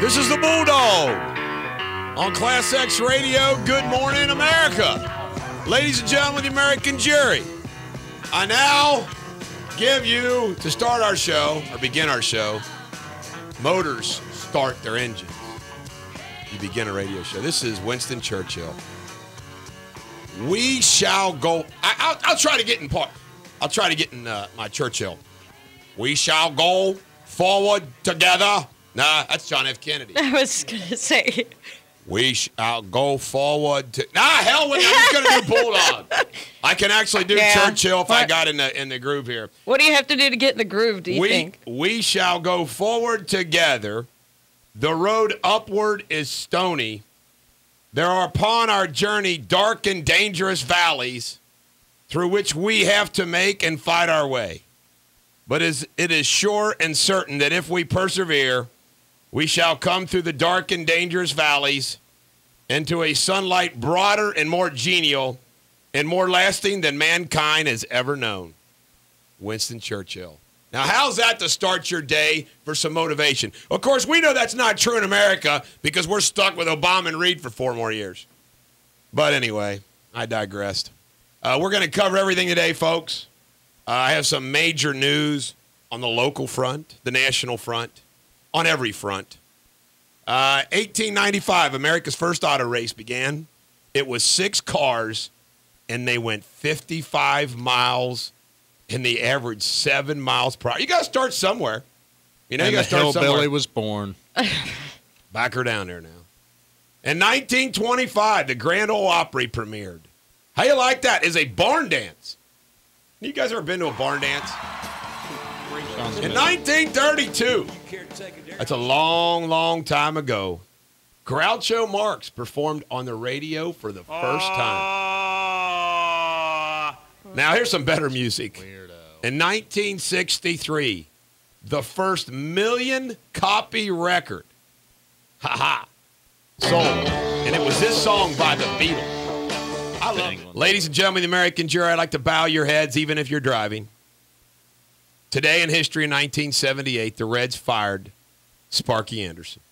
This is the Bulldog on Class X Radio. Good morning, America. Ladies and gentlemen, the American jury. I now give you, to start our show, or begin our show, motors start their engines. You begin a radio show. This is Winston Churchill. We shall go. I'll try to get in part. I'll try to get in my Churchill. We shall go forward together. Nah, that's John F. Kennedy. I was going to say. We shall go forward to. Hell with it. I'm just going to do Bulldog. I can actually do Churchill if I got in the groove here. What do you have to do to get in the groove, do you think? We shall go forward together. The road upward is stony. There are upon our journey dark and dangerous valleys through which we have to make and fight our way. But it is sure and certain that if we persevere, we shall come through the dark and dangerous valleys into a sunlight broader and more genial and more lasting than mankind has ever known. Winston Churchill. Now, how's that to start your day for some motivation? Of course, we know that's not true in America because we're stuck with Obama and Reid for 4 more years. But anyway, I digressed. We're going to cover everything today, folks. I have some major news on the local front, the national front, on every front. 1895, America's first auto race began. It was 6 cars, and they went 55 miles, and they averaged 7 miles per hour. You got to start somewhere. You know, and you got to start somewhere. Hillbilly was born. Back her down there now. In 1925, the Grand Ole Opry premiered. How you like that? Is a barn dance. You guys ever been to a barn dance? In 1932, that's a long, long time ago, Groucho Marx performed on the radio for the first time. Now, here's some better music. In 1963, the first million-copy record, sold. And it was this song by the Beatles. I love it. Ladies and gentlemen, the American jury, I'd like to bow your heads even if you're driving. Today in history in 1978, the Reds fired Sparky Anderson.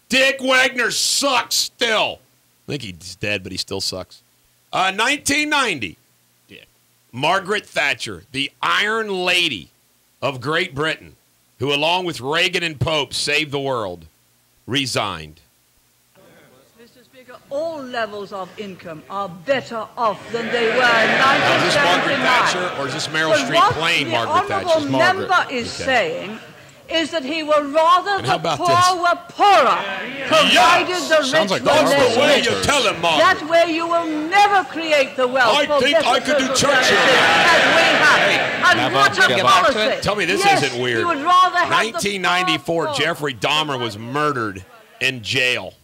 Dick Wagner sucks still. I think he's dead, but he still sucks. 1990, Margaret Thatcher, the Iron Lady of Great Britain, who along with Reagan and Pope saved the world, resigned. Mr. Speaker, all levels of income are better off than they were in 1979. Is this Margaret Thatcher or is this Meryl Streep playing Margaret Thatcher? What the honourable member is saying is that he would rather the poor were poorer, provided the rich were less rich. That way you will never create the wealth. I think I could do Churchill. As we have. And what a policy. Tell me this isn't weird. 1994, Jeffrey Dahmer was murdered in jail.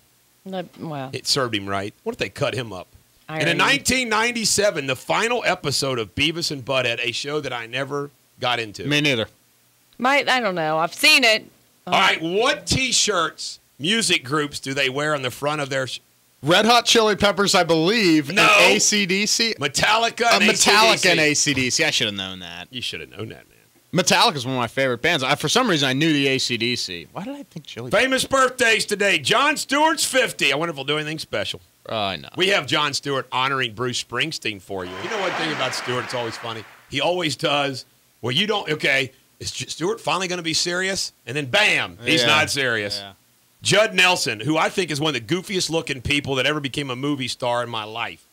Wow. It served him right. What if they cut him up? And in 1997, the final episode of Beavis and Butthead, a show that I never got into. Me neither. I don't know. I've seen it. All right, what T-shirts, music groups do they wear on the front of their... Red Hot Chili Peppers, I believe. No. And AC/DC. Metallica and Metallica and AC/DC. I should have known that. You should have known that, man. Metallica is one of my favorite bands. For some reason, I knew the AC/DC. Why did I think Chili Famous birthdays today. Jon Stewart's 50. I wonder if we'll do anything special. I know. We have Jon Stewart honoring Bruce Springsteen for you. You know one thing about Stewart? It's always funny. He always does. Well, you don't... Okay, is Stewart finally going to be serious? And then, bam, he's not serious. Yeah. Judd Nelson, who I think is one of the goofiest-looking people that ever became a movie star in my life.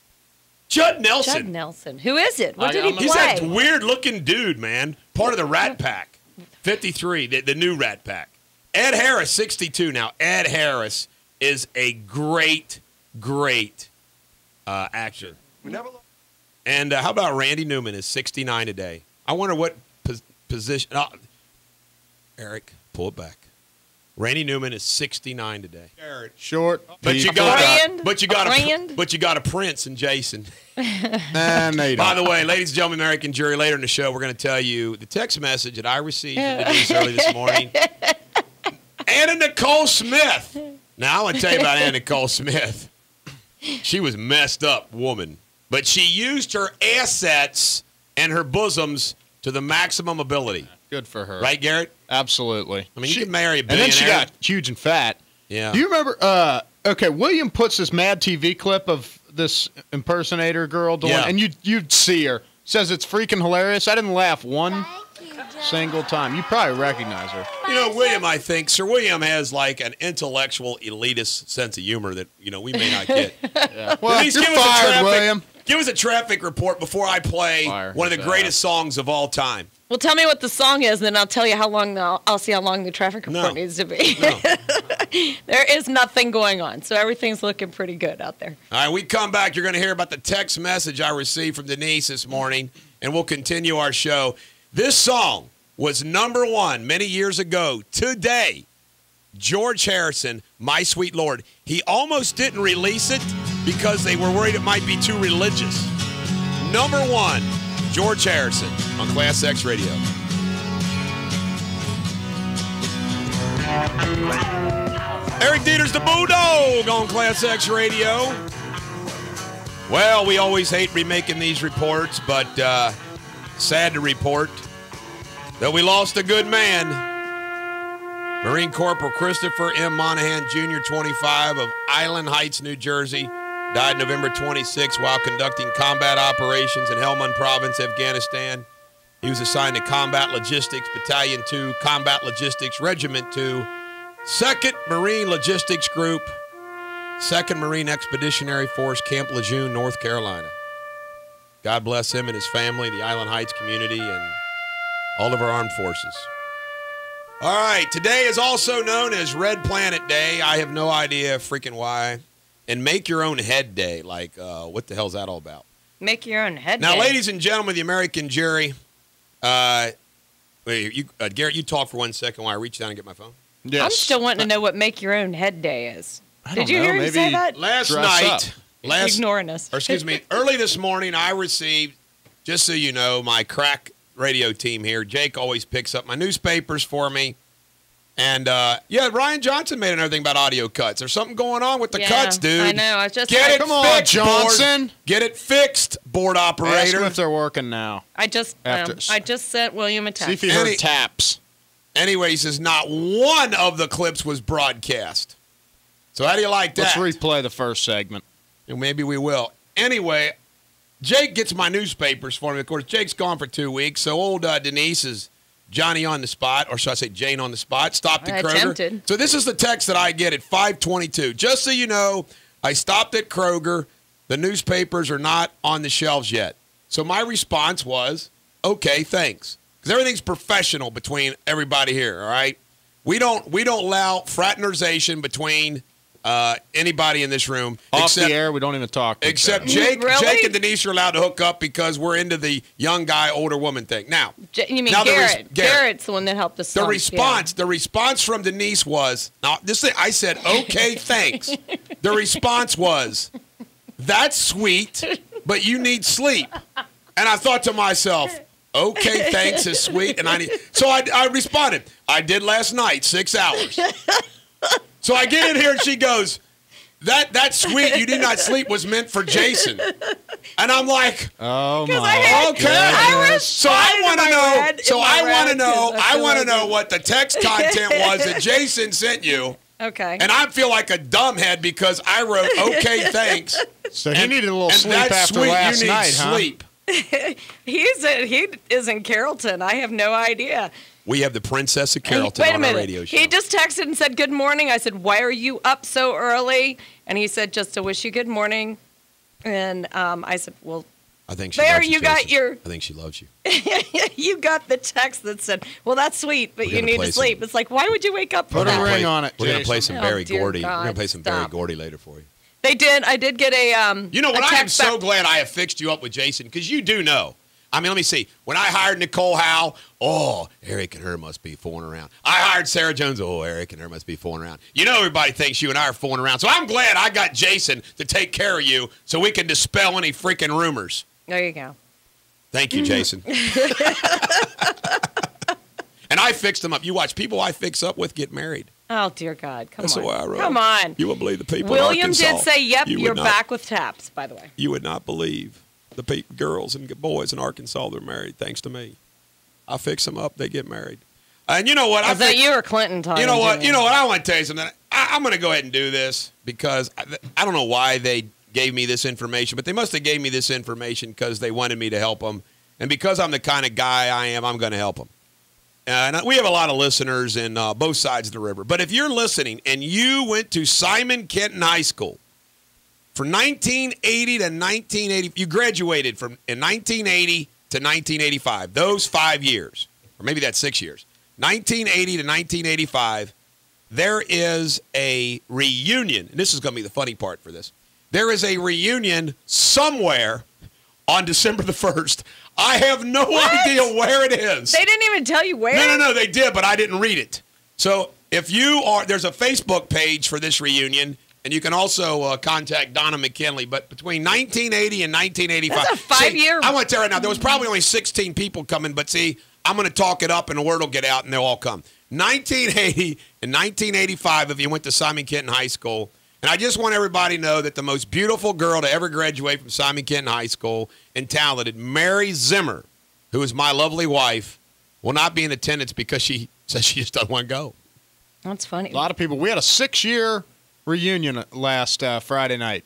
Judd Nelson. Judd Nelson. Who is it? What did he play? He's that weird-looking dude, man. Part of the Rat Pack. 53, the new Rat Pack. Ed Harris, 62 now. Ed Harris is a great actor. And how about Randy Newman is 69 today? I wonder what position. Eric, pull it back. Randy Newman is 69 today. Short. But you got a Prince and Jason. No, you don't. By the way, ladies and gentlemen, American jury, later in the show, we're going to tell you the text message that I received early this morning. Anna Nicole Smith. Now, I want to tell you about Anna Nicole Smith. She was messed up woman, but she used her assets and her bosoms to the maximum ability. Good for her. Right, Garrett? Absolutely. I mean, you can marry a billionaire. And then she got huge and fat. Yeah. Do you remember? Okay, William puts this Mad TV clip of this impersonator girl doing, and you'd see her. Says it's freaking hilarious. I didn't laugh one single time. You probably recognize her. You know, William, I think Sir William has like an intellectual elitist sense of humor that we may not get. Yeah. Well, you're fired, William. Give us a traffic report before I play one of the greatest songs of all time. Well, tell me what the song is, and then I'll tell you how long. I'll see how long the traffic report needs to be. No. There is nothing going on, so everything's looking pretty good out there. All right, we come back. You're going to hear about the text message I received from Denise this morning, and we'll continue our show. This song was #1 many years ago. Today, George Harrison, My Sweet Lord. He almost didn't release it because they were worried it might be too religious. #1. George Harrison on Class X Radio. Eric Deters, the Bulldog on Class X Radio. Well, we always hate remaking these reports, but sad to report that we lost a good man. Marine Corporal Christopher M. Monahan, Jr., 25, of Island Heights, New Jersey. Died November 26 while conducting combat operations in Helmand Province, Afghanistan. He was assigned to Combat Logistics, Battalion 2, Combat Logistics, Regiment 2, 2nd Marine Logistics Group, 2nd Marine Expeditionary Force, Camp Lejeune, North Carolina. God bless him and his family, the Island Heights community, and all of our armed forces. All right, today is also known as Red Planet Day. I have no idea freaking why. And Make Your Own Head Day. Like, what the hell is that all about? Make your own head. Now, day. ladies and gentlemen, the American jury. Garrett, you talk for 1 second while I reach down and get my phone. Yes. I'm still wanting to know what Make Your Own Head Day is. Did you hear him say that? Last night. Ignoring us. Or excuse me, early this morning, I received, just so you know, my crack radio team here. Jake always picks up my newspapers for me. And, Ryan Johnson made another thing about audio cuts. There's something going on with the cuts, dude. I know. I just Get it Come on, Johnson. Get it fixed, board operator. Ask them if they're working now. I just sent William a text. See if you heard taps. Anyway, he says not one of the clips was broadcast. So how do you like that? Let's replay the first segment. Maybe we will. Anyway, Jake gets my newspapers for me. Of course, Jake's gone for 2 weeks, so old Denise is Johnny on the spot, or should I say Jane on the spot, stopped at Kroger. Attempted. So this is the text that I get at 5:22. Just so you know, I stopped at Kroger. The newspapers are not on the shelves yet. So my response was, okay, thanks. Because everything's professional between everybody here, all right? We don't allow fraternization between anybody in this room. Off the air, we don't even talk. Except Jake. Really? Jake and Denise are allowed to hook up because we're into the young guy, older woman thing. Now, you mean now Garrett? Garrett's the one that helped us. The response from Denise was, now this thing, I said, okay, thanks. The response was, that's sweet, but you need sleep. And I thought to myself, okay, thanks is sweet, and so I responded. I did last night, 6 hours. So I get in here and she goes, that sweet, you did not sleep was meant for Jason. And I'm like, oh my okay. So I want to know what the text content was that Jason sent you. Okay. And I feel like a dumbhead because I wrote, okay, thanks. So he needed a little sleep after sweet, last you need night, sleep. He is in Carrollton. I have no idea. We have the Princess of Carrollton on our radio show. He just texted and said, good morning. I said, why are you up so early? And he said, just to wish you good morning. And I said, well, I think she loves you, I think she loves you. You got the text that said, well, that's sweet, but you need to sleep. It's like, why would you wake up for that? Put a ring on it, We're going to play some Barry Gordy. God, we're going to play some Barry Gordy later for you. They did. I did get a You know what? I am so glad I have fixed you up with Jason because you do know. I mean, let me see. When I hired Nicole Howe, Eric and her must be fooling around. I hired Sarah Jones. Eric and her must be fooling around. You know everybody thinks you and I are fooling around. So I'm glad I got Jason to take care of you so we can dispel any freaking rumors. There you go. Thank you, Jason. And I fixed them up. You watch people I fix up with get married. Oh, dear God. That's on. the way I wrote. Come on. You wouldn't believe the people William in Arkansas. did say, yep, you're back with taps, by the way. You would not believe the girls and boys in Arkansas that are married thanks to me. I fix them up. They get married. And you know what? Was that you or Clinton talking? You know what? You know what? I want to tell you something. I'm going to go ahead and do this because I don't know why they gave me this information, but they must have gave me this information because they wanted me to help them. And because I'm the kind of guy I am, I'm going to help them. And we have a lot of listeners in both sides of the river. But if you're listening and you went to Simon Kenton High School from 1980 to 1980, you graduated in 1980 to 1985, those 5 years, or maybe that's 6 years, 1980 to 1985, there is a reunion. And this is going to be the funny part for this. There is a reunion somewhere on December the 1st. I have no idea where it is. They didn't even tell you where? No, they did, but I didn't read it. So if you are, there's a Facebook page for this reunion, and you can also contact Donna McKinley. But between 1980 and 1985. That's a 5-year. I want to tell you right now, there was probably only 16 people coming, but see, I'm going to talk it up, and the word will get out, and they'll all come. 1980 and 1985, if you went to Simon Kenton High School. And I just want everybody to know that the most beautiful girl to ever graduate from Simon Kenton High School and talented, Mary Zimmer, who is my lovely wife, will not be in attendance because she says she just doesn't want to go. That's funny. A lot of people. We had a 6-year reunion last Friday night.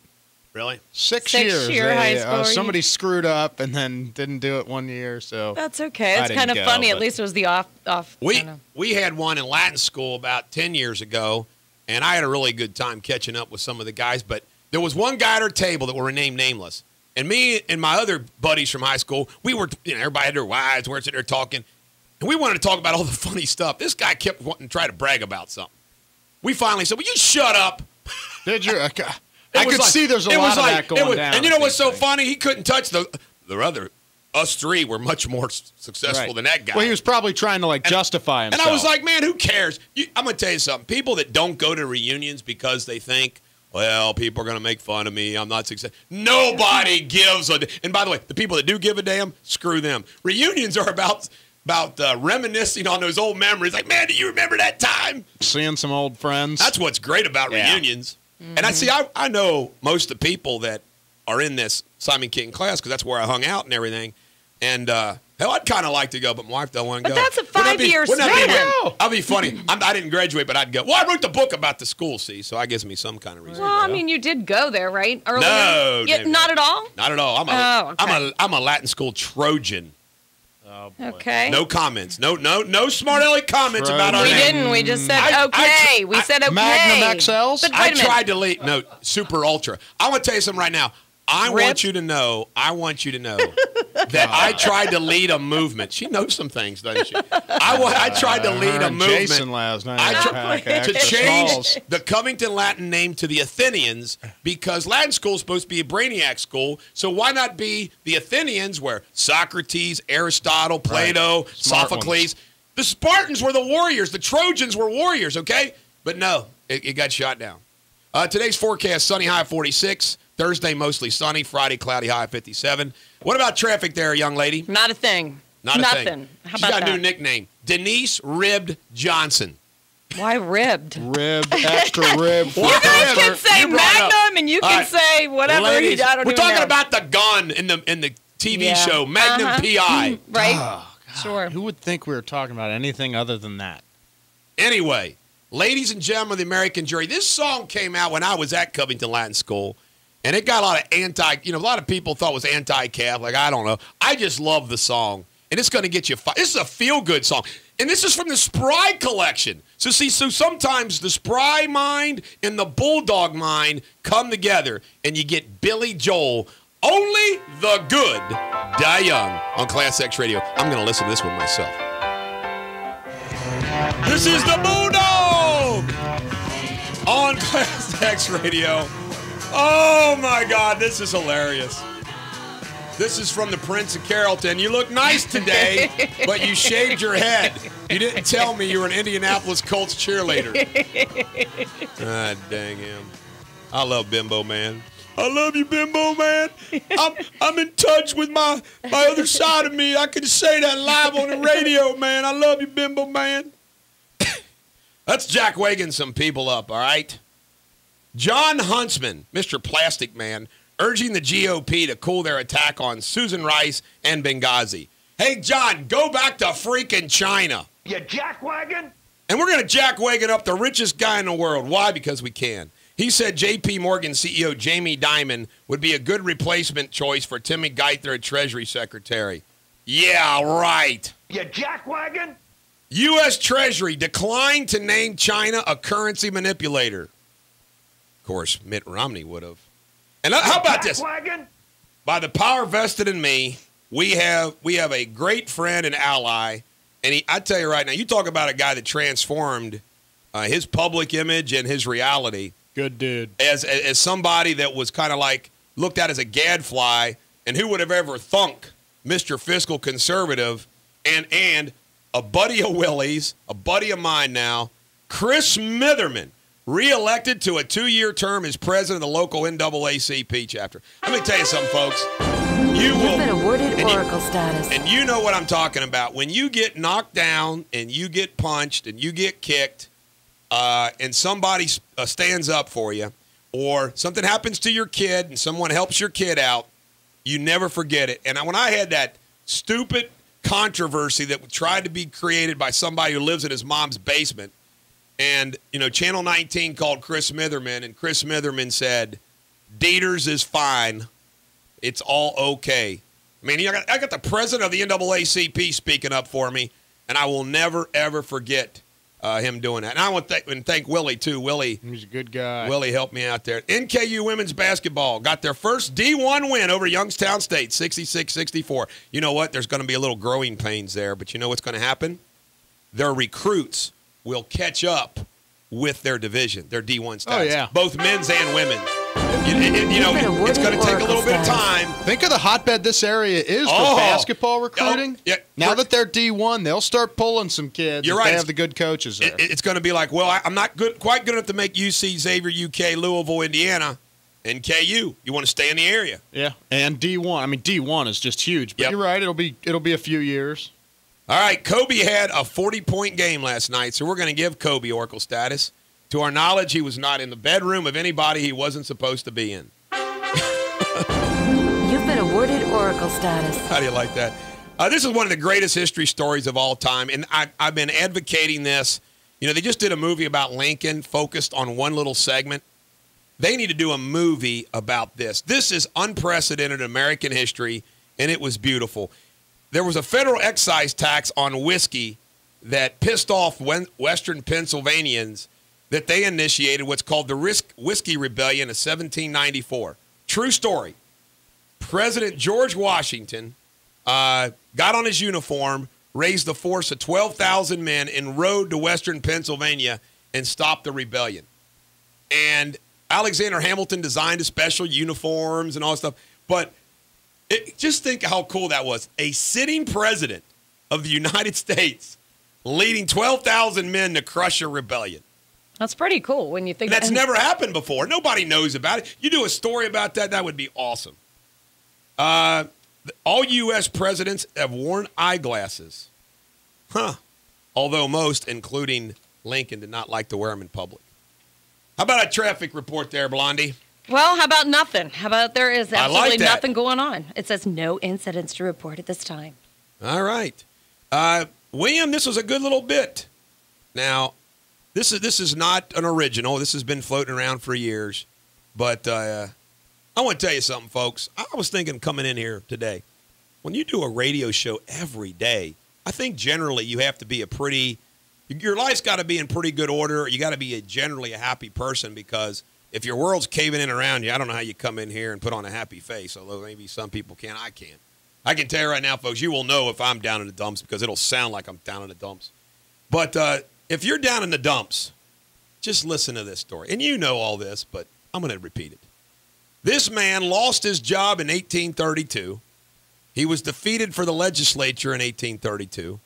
Really? 6 years. High school. Somebody screwed up and then didn't do it 1 year. So that's okay. It's kind of funny. At least it was the off. We had one in Latin school about 10 years ago. And I had a really good time catching up with some of the guys. But there was one guy at our table that will remain nameless. And me and my other buddies from high school, we were, everybody had their wives, we're sitting there talking. And we wanted to talk about all the funny stuff. This guy kept wanting to try to brag about something. We finally said, will you shut up? Did you? I could see there's a lot of that going down. And you know what's so funny? He couldn't touch the other. Us three were much more successful than that guy. Well, he was probably trying to justify himself. And I was like, man, who cares? I'm going to tell you something. People that don't go to reunions because they think, well, people are going to make fun of me. I'm not successful. Nobody gives a damn. And by the way, the people that do give a damn, screw them. Reunions are about reminiscing on those old memories. Like, man, do you remember that time? Seeing some old friends. That's what's great about reunions. Mm-hmm. And I know most of the people that are in this Simon Kenton class because that's where I hung out and everything. And, hell, I'd kind of like to go, but my wife don't want to go. But that's a 5-year span. I'll be funny. I didn't graduate, but I'd go. Well, I wrote the book about the school, see, so that gives me some kind of reason. Well, I mean, you did go there, right? Earlier? No. Not at all? Not at all. I'm a Latin school Trojan. Oh, boy. Okay. No comments. No smart aleck comments about our name. We didn't. We just said okay. We said okay. Magnum XLs? But I tried to lead. No, super ultra. I want to tell you something right now. I want you to know that I tried to lead a movement. She knows some things, doesn't she? I tried to lead a movement. Jason last night to change the Covington Latin name to the Athenians because Latin school is supposed to be a brainiac school. So why not be the Athenians where Socrates, Aristotle, Plato, Sophocles. The Spartans were the warriors. The Trojans were warriors, okay? But no, it got shot down. Today's forecast, sunny high of 46. Thursday, mostly sunny. Friday, cloudy high of 57. What about traffic there, young lady? Not a thing. Nothing. How about She's got a new nickname. Denise Ribbed Johnson. Why ribbed? Rib, extra rib. You guys can say Magnum and you can say whatever. Ladies, I don't we're even talking know. about the gun in the TV show, Magnum P.I. Right? Oh, God. Sure. Who would think we were talking about anything other than that? Anyway, ladies and gentlemen of the American jury, this song came out when I was at Covington Latin School. And it got a lot of a lot of people thought it was anti-Catholic. I don't know. I just love the song. And it's going to get you fired. This is a feel-good song. And this is from the Spry collection. So sometimes the Spry mind and the Bulldog mind come together, and you get Billy Joel, Only the Good Die Young, on Class X Radio. I'm going to listen to this one myself. This is the Bulldog on Class X Radio. Oh, my God, this is hilarious. This is from the Prince of Carrollton. You look nice today, but you shaved your head. You didn't tell me you were an Indianapolis Colts cheerleader. Ah, dang him. I love Bimbo Man. I love you, Bimbo Man. I'm in touch with my other side of me. I can say that live on the radio, man. I love you, Bimbo Man. Let's Jack Wagon some people up, all right? John Huntsman, Mr. Plastic Man, urging the GOP to cool their attack on Susan Rice and Benghazi. Hey, John, go back to freaking China. You jackwagon? And we're going to jackwagon up the richest guy in the world. Why? Because we can. He said J.P. Morgan CEO Jamie Dimon would be a good replacement choice for Timmy Geithner as Treasury Secretary. Yeah, right. You jackwagon? U.S. Treasury declined to name China a currency manipulator. Of course, Mitt Romney would have. And how about this? By the power vested in me, we have a great friend and ally. And I tell you right now, you talk about a guy that transformed his public image and his reality. Good dude. As somebody that was kind of like looked at as a gadfly, and who would have ever thunk Mr. Fiscal Conservative, and a buddy of Willie's, a buddy of mine now, Chris Smitherman, reelected to a 2-year term as president of the local NAACP chapter. Let me tell you something, folks. You've been awarded Oracle status. And you know what I'm talking about. When you get knocked down and you get punched and you get kicked and somebody stands up for you, or something happens to your kid and someone helps your kid out, you never forget it. And when I had that stupid controversy that tried to be created by somebody who lives in his mom's basement, and, Channel 19 called Chris Smitherman, and Chris Smitherman said, Deters is fine. It's all okay. I mean, I got the president of the NAACP speaking up for me, and I will never, ever forget him doing that. And I want to thank Willie, too. Willie. He's a good guy. Willie helped me out there. NKU women's basketball got their first D1 win over Youngstown State, 66-64. You know what? There's going to be a little growing pains there, but you know what's going to happen? Their recruits will catch up with their division, their D1 stats. Oh, yeah. Both men's and women's. It's going to take a little bit of time. Think of the hotbed this area is for basketball recruiting. Yeah. Now that they're D1, they'll start pulling some kids. You're right. They have the good coaches there. It's going to be like, well, I'm not quite good enough to make UC, Xavier, UK, Louisville, Indiana, and KU. You want to stay in the area. Yeah, and D1. I mean, D1 is just huge. But You're right. It'll be a few years. All right, Kobe had a 40-point game last night, so we're going to give Kobe Oracle status. To our knowledge, he was not in the bedroom of anybody he wasn't supposed to be in. You've been awarded Oracle status. How do you like that? This is one of the greatest history stories of all time, and I've been advocating this. They just did a movie about Lincoln focused on one little segment. They need to do a movie about this. This is unprecedented in American history, and it was beautiful. There was a federal excise tax on whiskey that pissed off Western Pennsylvanians that they initiated what's called the Whiskey Rebellion of 1794. True story. President George Washington got on his uniform, raised a force of 12,000 men, and rode to Western Pennsylvania and stopped the rebellion. And Alexander Hamilton designed a special uniforms and all that stuff. But just think how cool that was. A sitting president of the United States leading 12,000 men to crush a rebellion. That's pretty cool when you think. That's never happened before. Nobody knows about it. You do a story about that, that would be awesome. All U.S. presidents have worn eyeglasses. Although most, including Lincoln, did not like to wear them in public. How about a traffic report there, Blondie? Well, how about nothing? How about there is absolutely nothing going on? It says no incidents to report at this time. All right. William, this was a good little bit. Now, this is not an original. This has been floating around for years. But I want to tell you something, folks. I was thinking coming in here today, when you do a radio show every day, I think generally you have to be your life's got to be in pretty good order. You got to be generally a happy person, because if your world's caving in around you, I don't know how you come in here and put on a happy face, although maybe some people can. I can't. I can tell you right now, folks, you will know if I'm down in the dumps, because it'll sound like I'm down in the dumps. But if you're down in the dumps, just listen to this story. And you know all this, but I'm going to repeat it. This man lost his job in 1832. He was defeated for the legislature in 1832.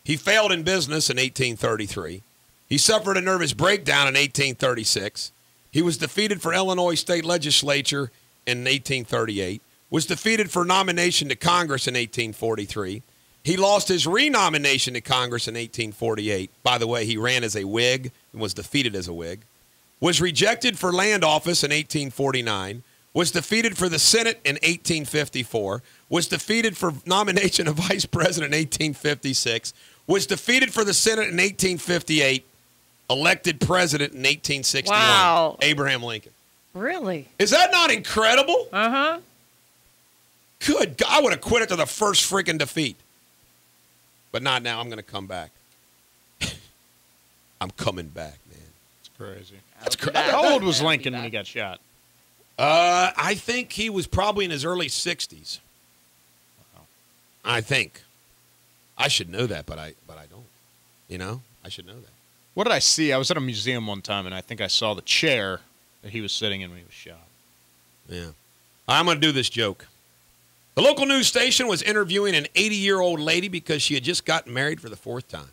He failed in business in 1833. He suffered a nervous breakdown in 1836. He was defeated for Illinois state legislature in 1838. Was defeated for nomination to Congress in 1843. He lost his renomination to Congress in 1848. By the way, he ran as a Whig and was defeated as a Whig. Was rejected for land office in 1849. Was defeated for the Senate in 1854. Was defeated for nomination of vice president in 1856. was defeated for the Senate in 1858, elected president in 1861. Wow. Abraham Lincoln. Really? Is that not incredible? Uh-huh. Good God, I would have quit after the first freaking defeat. But not now. I'm going to come back. I'm coming back, man. It's crazy. That's crazy. How old was Lincoln when he got shot? I think he was probably in his early 60s. Wow. I think. I should know that, but I don't. You know? I should know that. What did I see? I was at a museum one time, and I think I saw the chair that he was sitting in when he was shot. Yeah. I'm going to do this joke. The local news station was interviewing an 80-year-old lady because she had just gotten married for the 4th time.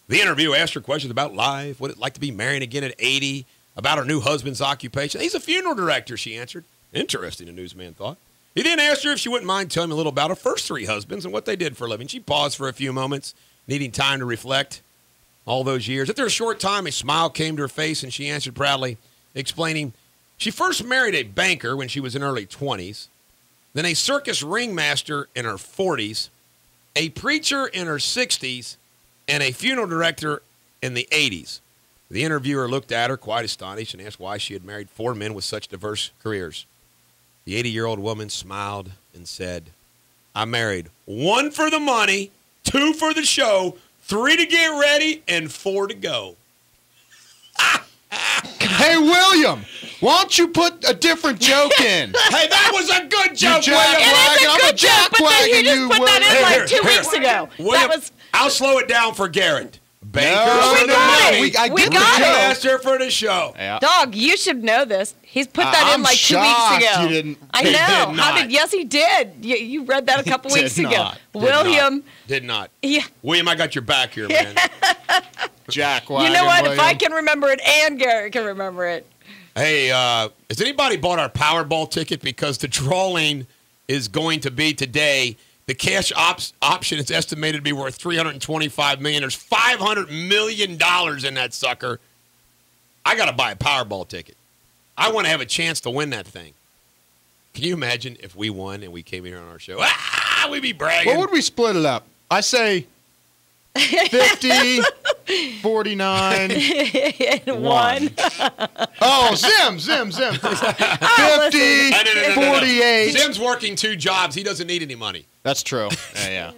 The interviewer asked her questions about life, what it'd like to be married again at 80, about her new husband's occupation. He's a funeral director, she answered. Interesting, the newsman thought. He then asked her if she wouldn't mind telling him a little about her first 3 husbands and what they did for a living. She paused for a few moments, needing time to reflect all those years. After a short time, a smile came to her face, and she answered proudly, explaining she first married a banker when she was in her early 20s, then a circus ringmaster in her 40s, a preacher in her 60s, and a funeral director in the 80s. The interviewer looked at her, quite astonished, and asked why she had married 4 men with such diverse careers. The 80-year-old woman smiled and said, I married 1 for the money, 2 for the show, 3 to get ready, and 4 to go. Hey, William, why don't you put a different joke in? Hey, that was a good joke, William. It is a good joke, but then you just put that in like 2 weeks ago. William, I'll slow it down for Garrett. Banker we got it. We got it. Master for the show. Yeah. Dog, you should know this. He's put that in like 2 weeks ago. You didn't. I know. Yes, he did. You read that a couple weeks ago. William did not. Yeah. William, I got your back here, man. Jack Wagon, you know what? William. If I can remember it and Garrett can remember it. Hey, has anybody bought our Powerball ticket? Because the drawing is going to be today. The cash option is estimated to be worth $325 million. There's $500 million in that sucker. I got to buy a Powerball ticket. I want to have a chance to win that thing. Can you imagine if we won and we came here on our show? We'd be bragging. What would we split it up? I say 50, 49, and 1. Oh, Zim. 50, 48. Zim's working 2 jobs. He doesn't need any money. That's true. Yeah.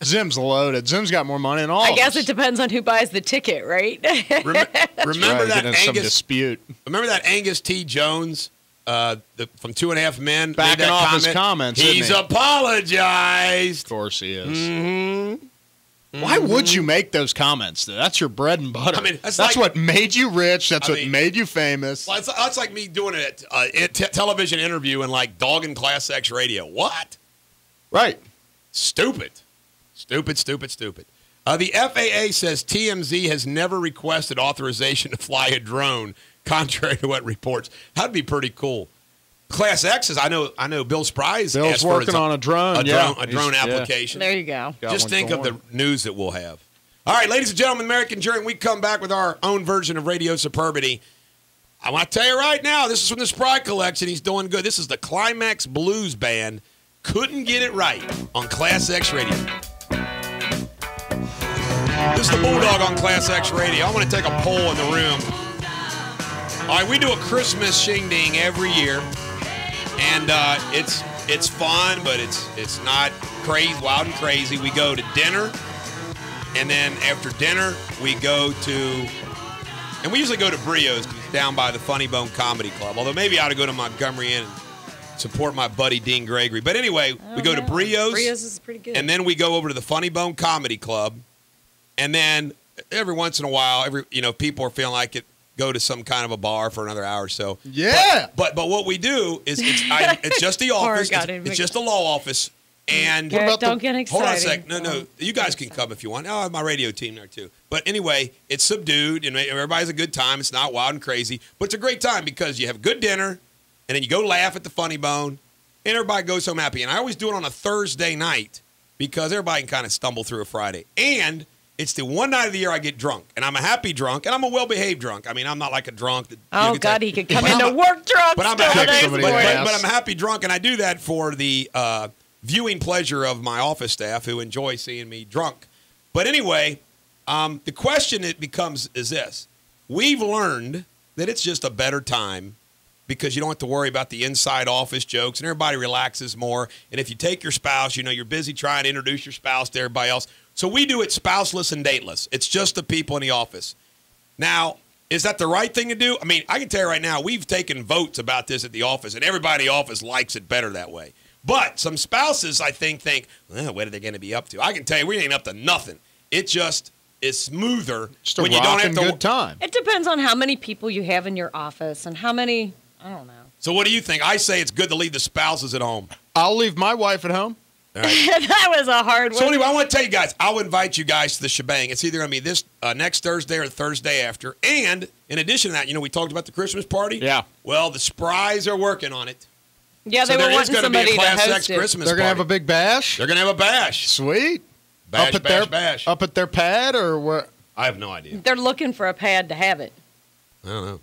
Zim's loaded. Zim's got more money than all I of guess us. it depends on who buys the ticket, right? Remember that Angus? Some dispute. Remember that Angus T. Jones from 2.5 Men? Backing off his comments. He's apologized. Of course he is. Mm-hmm. Why would you make those comments, though? That's your bread and butter. I mean, that's like, what made you rich. That's what made you famous. Well, that's like me doing a television interview in like Dog and Class X Radio. What? Right. Stupid. The FAA says TMZ has never requested authorization to fly a drone, contrary to what reports. That'd be pretty cool. Class X's, I know Bill Spry's Bill's working on a drone. A drone application. There you go. Just think of the news that we'll have. All right, ladies and gentlemen, American Jury, we come back with our own version of Radio Superbity. I want to tell you right now, this is from the Spry Collection. He's doing good. This is the Climax Blues Band. Couldn't get it right on Class X Radio. This is the Bulldog on Class X Radio. I want to take a poll in the room. All right, we do a Christmas shindig every year. And it's fun, but it's not crazy, wild and crazy. We go to dinner, and then after dinner, we go to, and we usually go to Brio's because it's down by the Funny Bone Comedy Club. Although maybe I ought to go to Montgomery Inn and support my buddy Dean Gregory. But anyway, we go to Brio's. Brio's is pretty good. And then we go over to the Funny Bone Comedy Club, and then every once in a while, people are feeling like it. Go to some kind of a bar for another hour or so. Yeah. But what we do is it's just the office. It's just a law office. And don't get excited. Hold on a sec. No. You guys can come if you want. I have my radio team there too. But anyway, it's subdued and everybody has a good time. It's not wild and crazy, but it's a great time because you have good dinner and then you go laugh at the Funny Bone and everybody goes home happy. And I always do it on a Thursday night because everybody can kind of stumble through a Friday. And it's the one night of the year I get drunk, and I'm a happy drunk, and I'm a well-behaved drunk. I mean, I'm not like a drunk. That, he could come into work drunk. But I'm a happy drunk, and I do that for the viewing pleasure of my office staff who enjoy seeing me drunk. But anyway, the question is this. We've learned that it's just a better time because you don't have to worry about the inside office jokes and everybody relaxes more. And if you take your spouse, you're busy trying to introduce your spouse to everybody else. So we do it spouseless and dateless. It's just the people in the office. Now, is that the right thing to do? I mean, I can tell you right now, we've taken votes about this at the office, and everybody in the office likes it better that way. But some spouses, I think, well, what are they going to be up to? I can tell you, we ain't up to nothing. It just is smoother when you don't have to. Good time. It depends on how many people you have in your office and how many, I don't know. So what do you think? I say it's good to leave the spouses at home. I'll leave my wife at home. All right. That was a hard one. So anyway, I want to tell you guys, I'll invite you guys to the shebang. It's either going to be this next Thursday or the Thursday after. And in addition to that, we talked about the Christmas party. Yeah. Well, the Spries are working on it. Yeah, they were wanting somebody to host X it. Christmas They're going to party. have a big bash? They're going to have a bash. Sweet. Bash. Up at their pad or what? I have no idea. They're looking for a pad to have it. I don't know.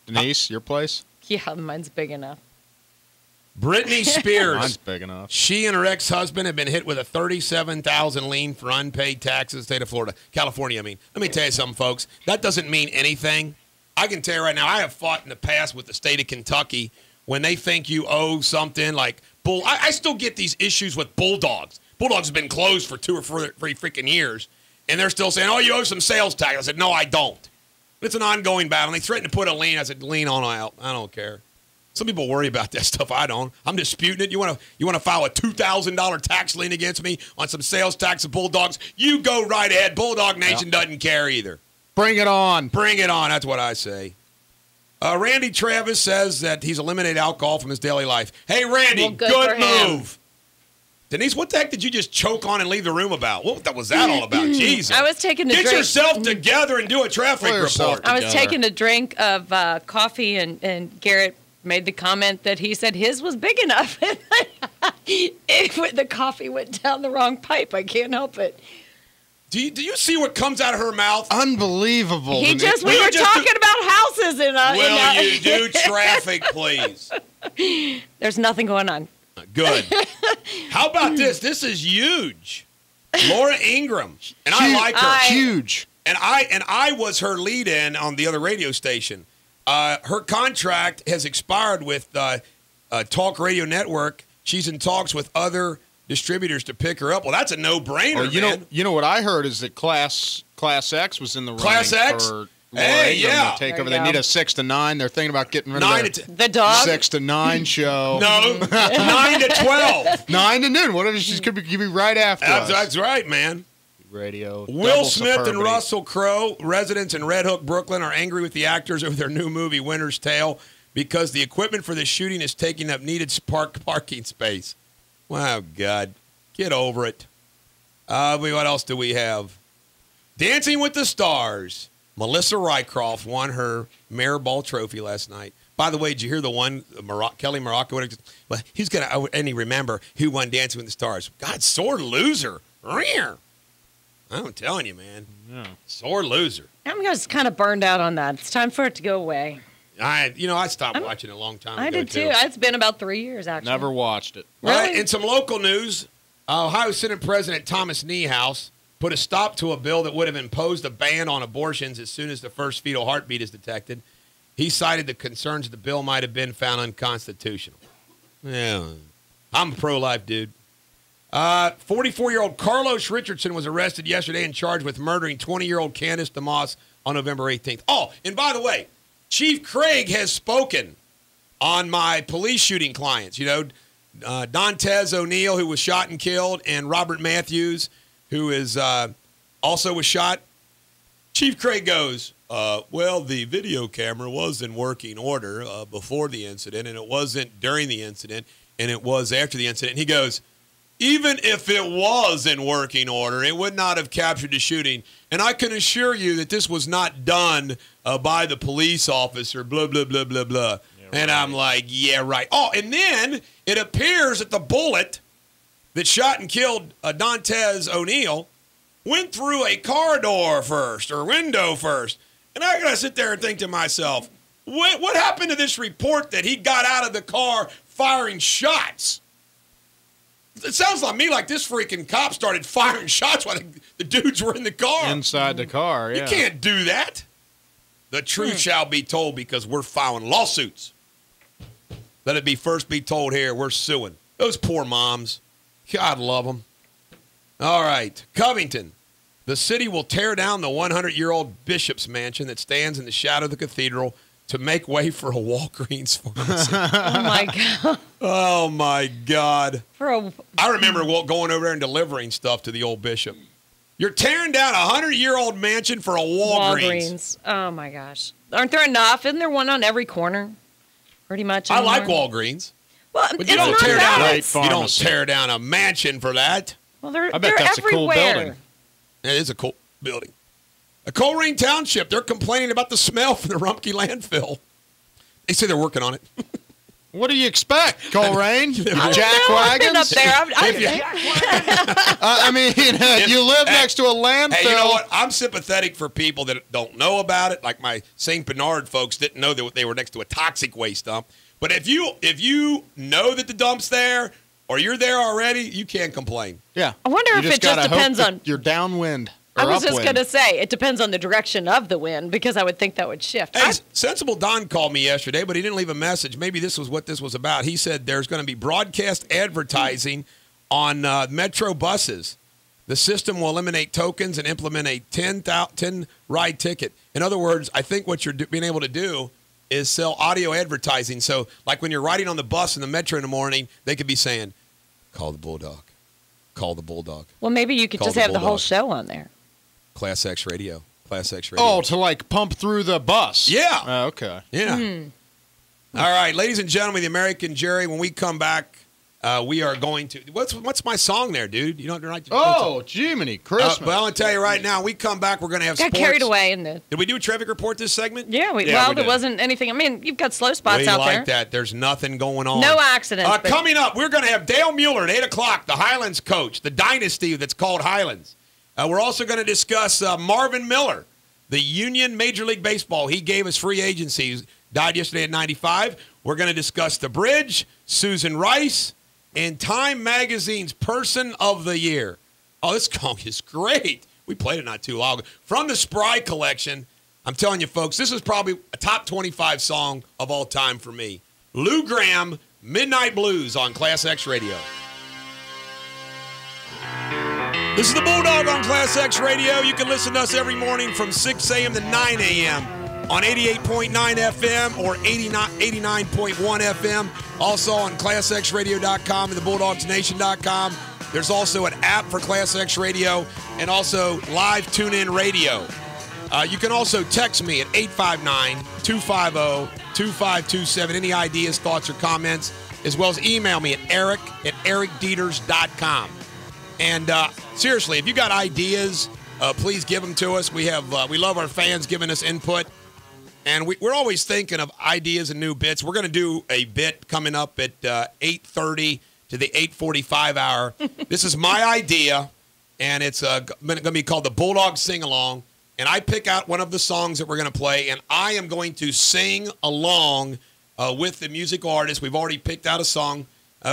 Denise, your place? Yeah, mine's big enough. Britney Spears. Mine's big enough. She and her ex-husband have been hit with a $37,000 lien for unpaid taxes in the state of Florida. California, I mean. Let me tell you something, folks. That doesn't mean anything. I can tell you right now, I have fought in the past with the state of Kentucky when they think you owe something like bull. I still get these issues with Bulldogs. Bulldogs have been closed for 2 or 3 freaking years, and they're still saying, oh, you owe some sales tax. I said, no, I don't. It's an ongoing battle. And they threatened to put a lien. I said, lien on out. I don't care. Some people worry about that stuff. I don't. I'm disputing it. You want to file a $2,000 tax lien against me on some sales tax of Bulldogs? You go right ahead. Bulldog Nation doesn't care either. Bring it on. Bring it on. That's what I say. Randy Travis says that he's eliminated alcohol from his daily life. Hey, Randy, well, good move. Denise, what the heck did you just choke on and leave the room about? What was that all about? Jesus. I was taking a drink. Get yourself together and do a traffic report. I was taking a drink of coffee, and Garrett made the comment that he said his was big enough. The coffee went down the wrong pipe. I can't help it. Do you see what comes out of her mouth? Unbelievable. We were talking about houses in Will you do traffic, please? There's nothing going on. Good. How about this? This is huge. Laura Ingraham. And I like her. Huge. And I was her lead-in on the other radio station. Her contract has expired with Talk Radio Network. She's in talks with other distributors to pick her up. Well, that's a no-brainer, man. You know what I heard is that Class X was in the running Class X? for Laura Ingraham to take over. They need a 6 to 9. They're thinking about getting rid of the dog 6 to 9 show. No, 9 to 12. 9 to noon. Whatever. She's could be right after us. That's right, man. Radio. Will Smith and Russell Crowe, residents in Red Hook, Brooklyn, are angry with the actors over their new movie Winter's Tale because the equipment for the shooting is taking up needed parking space. Wow, God. Get over it. What else do we have? Dancing with the Stars. Melissa Rycroft won her Mayor Ball trophy last night. By the way, did you hear the one, Kelly Morocco? Well, and remember who won Dancing with the Stars. God, sore loser. I'm telling you, man. Yeah. Sore loser. I'm just kind of burned out on that. It's time for it to go away. I stopped watching it a long time ago. I did too. It's been about 3 years, actually. Never watched it. Really? In some local news, Ohio Senate President Thomas Niehaus put a stop to a bill that would have imposed a ban on abortions as soon as the first fetal heartbeat is detected. He cited the concerns the bill might have been found unconstitutional. Yeah, I'm a pro-life dude. 44-year-old Carlos Richardson was arrested yesterday and charged with murdering 20-year-old Candace DeMoss on November 18th. Oh, and by the way, Chief Craig has spoken on my police shooting clients. You know, Dontez O'Neill, who was shot and killed, and Robert Matthews, who is also was shot. Chief Craig goes, well, the video camera was in working order before the incident, and it wasn't during the incident, and it was after the incident. And he goes, even if it was in working order, it would not have captured the shooting. And I can assure you that this was not done by the police officer, blah, blah, blah, blah, blah. Yeah, and I'm like, yeah, right. Oh, and then it appears that the bullet that shot and killed Dontez O'Neill went through a car door first or window first. And I got to sit there and think to myself, what happened to this report that he got out of the car firing shots? It sounds like me like this freaking cop started firing shots while the dudes were in the car. Inside the car, yeah. You can't do that. The truth shall be told because we're filing lawsuits. Let it be first be told here. We're suing. Those poor moms. God love them. All right. Covington. The city will tear down the 100-year-old bishop's mansion that stands in the shadow of the cathedral to make way for a Walgreens pharmacy. Oh, my God. Oh, my God. I remember going over there and delivering stuff to the old bishop. You're tearing down a 100-year-old mansion for a Walgreens. Oh, my gosh. Aren't there enough? Isn't there one on every corner? Pretty much. I like Walgreens. Well, but you don't tear down a mansion for that. Well, they're I bet that's everywhere. a cool building. It is a cool building. Coleraine Township, they're complaining about the smell from the Rumpke landfill. They say they're working on it. What do you expect, Coleraine? Jack wagons? Up there. I mean, you live next to a landfill. Hey, you know what? I'm sympathetic for people that don't know about it. Like my St. Bernard folks didn't know that they were next to a toxic waste dump. But if you know that the dump's there or you're there already, you can't complain. Yeah. I wonder if it just depends on you're downwind. I was just going to say, it depends on the direction of the wind, because I would think that would shift. Hey, Sensible Don called me yesterday, but he didn't leave a message. Maybe this was what this was about. He said there's going to be broadcast advertising on Metro buses. The system will eliminate tokens and implement a 10 ride ticket. In other words, I think what you're being able to do is sell audio advertising. So, like when you're riding on the bus in the Metro in the morning, they could be saying, call the Bulldog. Call the Bulldog. Well, maybe you could just have the whole show on there. Class X Radio. Class X Radio. Oh, to like pump through the bus. Yeah. Oh, okay. Yeah. All right, ladies and gentlemen, the American Jerry, when we come back, we are going to what's my song there, dude? You don't like Jiminy Christmas. Well, I'll tell you right now, we come back, we're going to have sports. Got carried away in the. Did we do a traffic report this segment? Yeah, there wasn't anything. I mean, you've got slow spots out there. We like that. There's nothing going on. No accidents. Coming up, we're going to have Dale Mueller at 8 o'clock, the Highlands coach, the dynasty that's called Highlands. We're also going to discuss Marvin Miller, the Union Major League Baseball. He gave us free agency. He died yesterday at 95. We're going to discuss the bridge, Susan Rice, and Time Magazine's Person of the Year. Oh, this song is great. We played it not too long ago. From the Spry collection, I'm telling you, folks, this is probably a top 25 song of all time for me. Lou Gramm, Midnight Blues on Class X Radio. This is the Bulldog on Class X Radio. You can listen to us every morning from 6 a.m. to 9 a.m. on 88.9 FM or 89.1 FM. Also on ClassXRadio.com and theBulldogsNation.com. There's also an app for Class X Radio and also live TuneIn Radio. You can also text me at 859-250-2527. Any ideas, thoughts, or comments, as well as email me at eric@ericdeters.com. And seriously, if you got ideas, please give them to us. We love our fans giving us input. And we're always thinking of ideas and new bits. We're going to do a bit coming up at 8:30 to the 8:45 hour. This is my idea, and it's going to be called the Bulldog Sing-Along. And I pick out one of the songs that we're going to play, and I am going to sing along with the musical artist. We've already picked out a song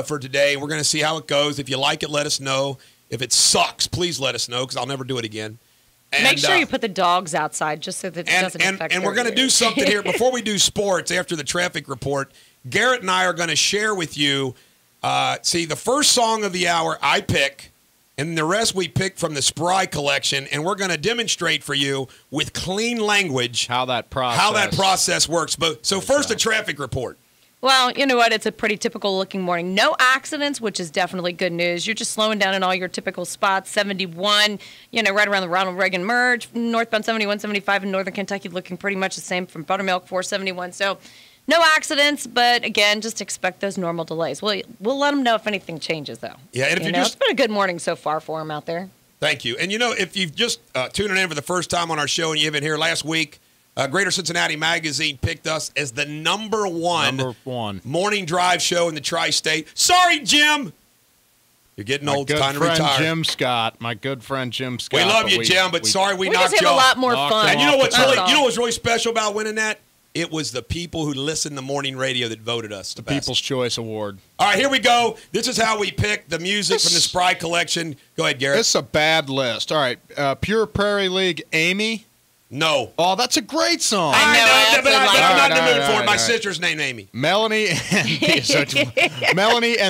for today. We're going to see how it goes. If you like it, let us know. If it sucks, please let us know, because I'll never do it again. And, make sure you put the dogs outside just so that it doesn't affect And we're going to do something here. Before we do sports, after the traffic report, Garrett and I are going to share with you, the first song of the hour I pick, and the rest we pick from the Spry collection, and we're going to demonstrate for you with clean language how that process works. But so first, the traffic report. Well, you know what? It's a pretty typical-looking morning. No accidents, which is definitely good news. You're just slowing down in all your typical spots. 71, right around the Ronald Reagan merge. Northbound 71, 75 in northern Kentucky looking pretty much the same from Buttermilk, 471. So no accidents, but, again, just expect those normal delays. We'll let them know if anything changes, though. Yeah, and if it's been a good morning so far for them out there. Thank you. And, if you've just tuned in for the first time on our show and you've been here last week, Greater Cincinnati Magazine picked us as the number one morning drive show in the tri-state. Sorry, Jim. You're getting old. It's time to retire. My good friend Jim Scott. We love you, Jim, but sorry we knocked you off. We just have a lot more fun. And you know what's really special about winning that It was the people who listened to morning radio that voted us the best. People's Choice Award. All right, here we go. This is how we pick the music from the Spry collection. Go ahead, Garrett. This is a bad list. All right, Pure Prairie League, Amy. No. Oh, that's a great song. I know, but I'm not in the mood for it. My sister's named Amy. Melanie and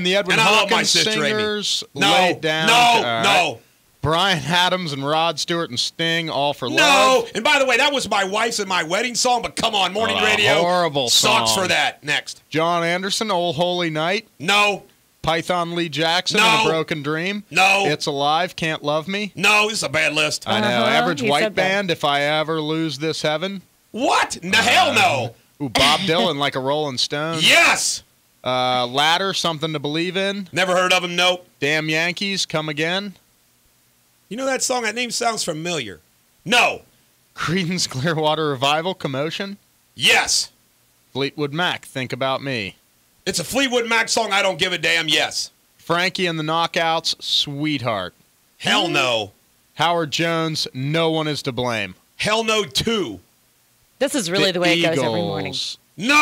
the Edwin Hawkins Singers. No. Laid Down. No. Bryan Adams and Rod Stewart and Sting, All for Love. No. And by the way, that was my wife's and my wedding song, but come on, morning radio. Horrible sucks song. for that. Next. John Anderson, Old Holy Night. No. Python Lee Jackson, No. and A Broken Dream. No. It's Alive, Can't Love Me. No, this is a bad list. I know. Average White Band, If I Ever Lose This Heaven. What? No, hell no. Ooh, Bob Dylan, Like a Rolling Stone. Yes. Ladder, Something to Believe In. Never heard of him, nope. Damn Yankees, Come Again. You know that song? That name sounds familiar. No. Creedence Clearwater Revival, Commotion. Yes. Fleetwood Mac, Think About Me. It's a Fleetwood Mac song. I don't give a damn. Yes. Frankie and the Knockouts, Sweetheart. Hell no. Howard Jones, No One Is to Blame. Hell no 2. This is really the way it goes every morning. No.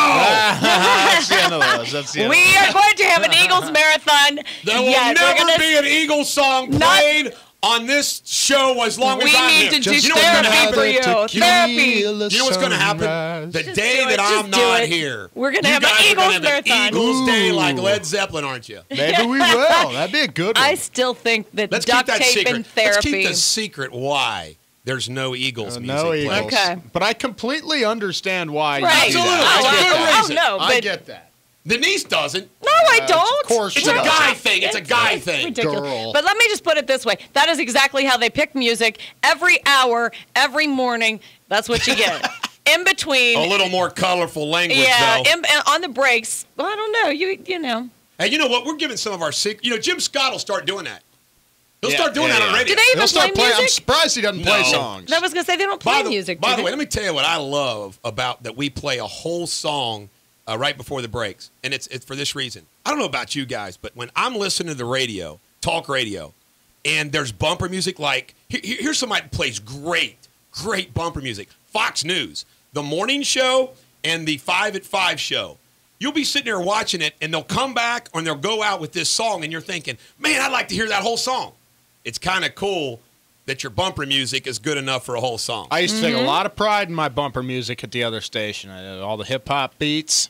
That's the end of those. That's the end of We are going to have an Eagles marathon. There will never be an Eagles song played on this show as long as I'm here. We need to do therapy for you. Therapy. You know what's going to happen? The day that I'm not here, we're going to have an Eagles marathon. Eagles Day like Led Zeppelin, aren't you? Maybe we will. That'd be a good one. I still think that duct tape and therapy. Let's keep the secret why there's no Eagles music. No Eagles. Okay. But I completely understand why right. you do that. No, I get that. Denise doesn't. No, I don't. Of course it's a guy thing. It's a guy thing. Ridiculous. Girl. But let me just put it this way. That is exactly how they pick music. Every hour, every morning, that's what you get. In between. A little more colorful language, yeah, though. On the breaks. Well, I don't know. You know. Hey, you know what? We're giving some of our secrets. You know, Jim Scott will start doing that. He'll start doing that on radio. Do they even play music? I'm surprised he doesn't play songs. I was going to say, they don't play music. By the way, let me tell you what I love about that we play a whole song right before the breaks. And it's for this reason. I don't know about you guys, but when I'm listening to the radio, talk radio, and there's bumper music, like, here's somebody that plays great bumper music. Fox News, the morning show and the 5 at 5 show. You'll be sitting there watching it, and they'll come back or they'll go out with this song, and you're thinking, man, I'd like to hear that whole song. It's kind of cool that your bumper music is good enough for a whole song. I used to take a lot of pride in my bumper music at the other station. All the hip-hop beats.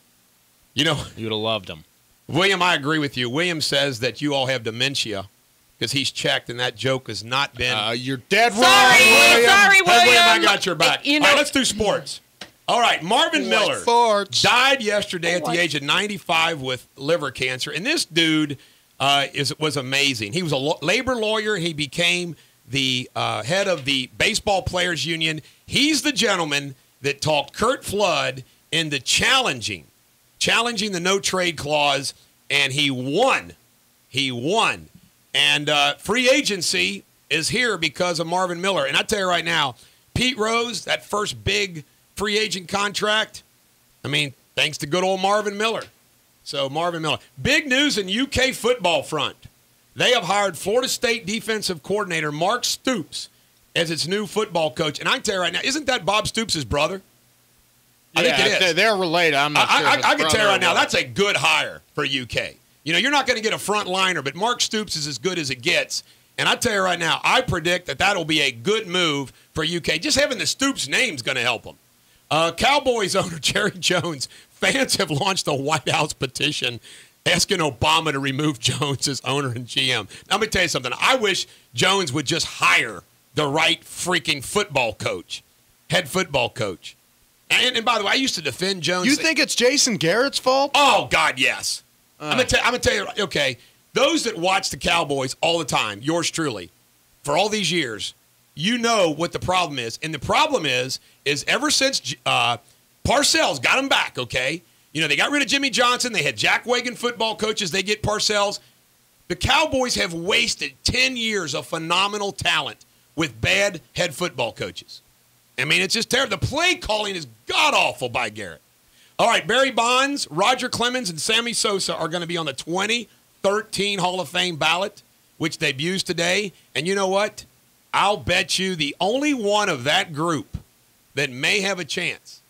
You know, you'd have loved them. William, I agree with you. William says that you all have dementia because he's checked, and that joke has not been. You're dead wrong, William. Sorry, William. Hey, William, I got your back. You know, all right, let's do sports. All right, Marvin Miller died yesterday at the age of 95 with liver cancer, and this dude was amazing. He was a labor lawyer. He became the head of the Baseball Players Union. He's the gentleman that talked Curt Flood into challenging the no-trade clause, and he won. He won. And free agency is here because of Marvin Miller. And I tell you right now, Pete Rose, that first big free agent contract, I mean, thanks to good old Marvin Miller. So Marvin Miller. Big news in UK football front. They have hired Florida State defensive coordinator Mark Stoops as its new football coach. And I can tell you right now, isn't that Bob Stoops' brother? I think it is. They're related. I'm not sure. I can tell you right now, that's a good hire for UK. You know, you're not going to get a front liner, but Mark Stoops is as good as it gets. And I tell you right now, I predict that that'll be a good move for UK. Just having the Stoops name is going to help them. Cowboys owner Jerry Jones, fans have launched a White House petition asking Obama to remove Jones as owner and GM. Now, let me tell you something. I wish Jones would just hire the right freaking football coach, head football coach. And by the way, I used to defend Jones. You think it's Jason Garrett's fault? Oh, God, yes. I'm going to tell you, okay, those that watch the Cowboys all the time, yours truly, for all these years, you know what the problem is. And the problem is ever since Parcells got him back, okay, you know, they got rid of Jimmy Johnson. They had Jack Wagon football coaches. They get Parcells. The Cowboys have wasted 10 years of phenomenal talent with bad head football coaches. I mean, it's just terrible. The play calling is god-awful by Garrett. All right, Barry Bonds, Roger Clemens, and Sammy Sosa are going to be on the 2013 Hall of Fame ballot, which debuts today. And you know what? I'll bet you the only one of that group that may have a chance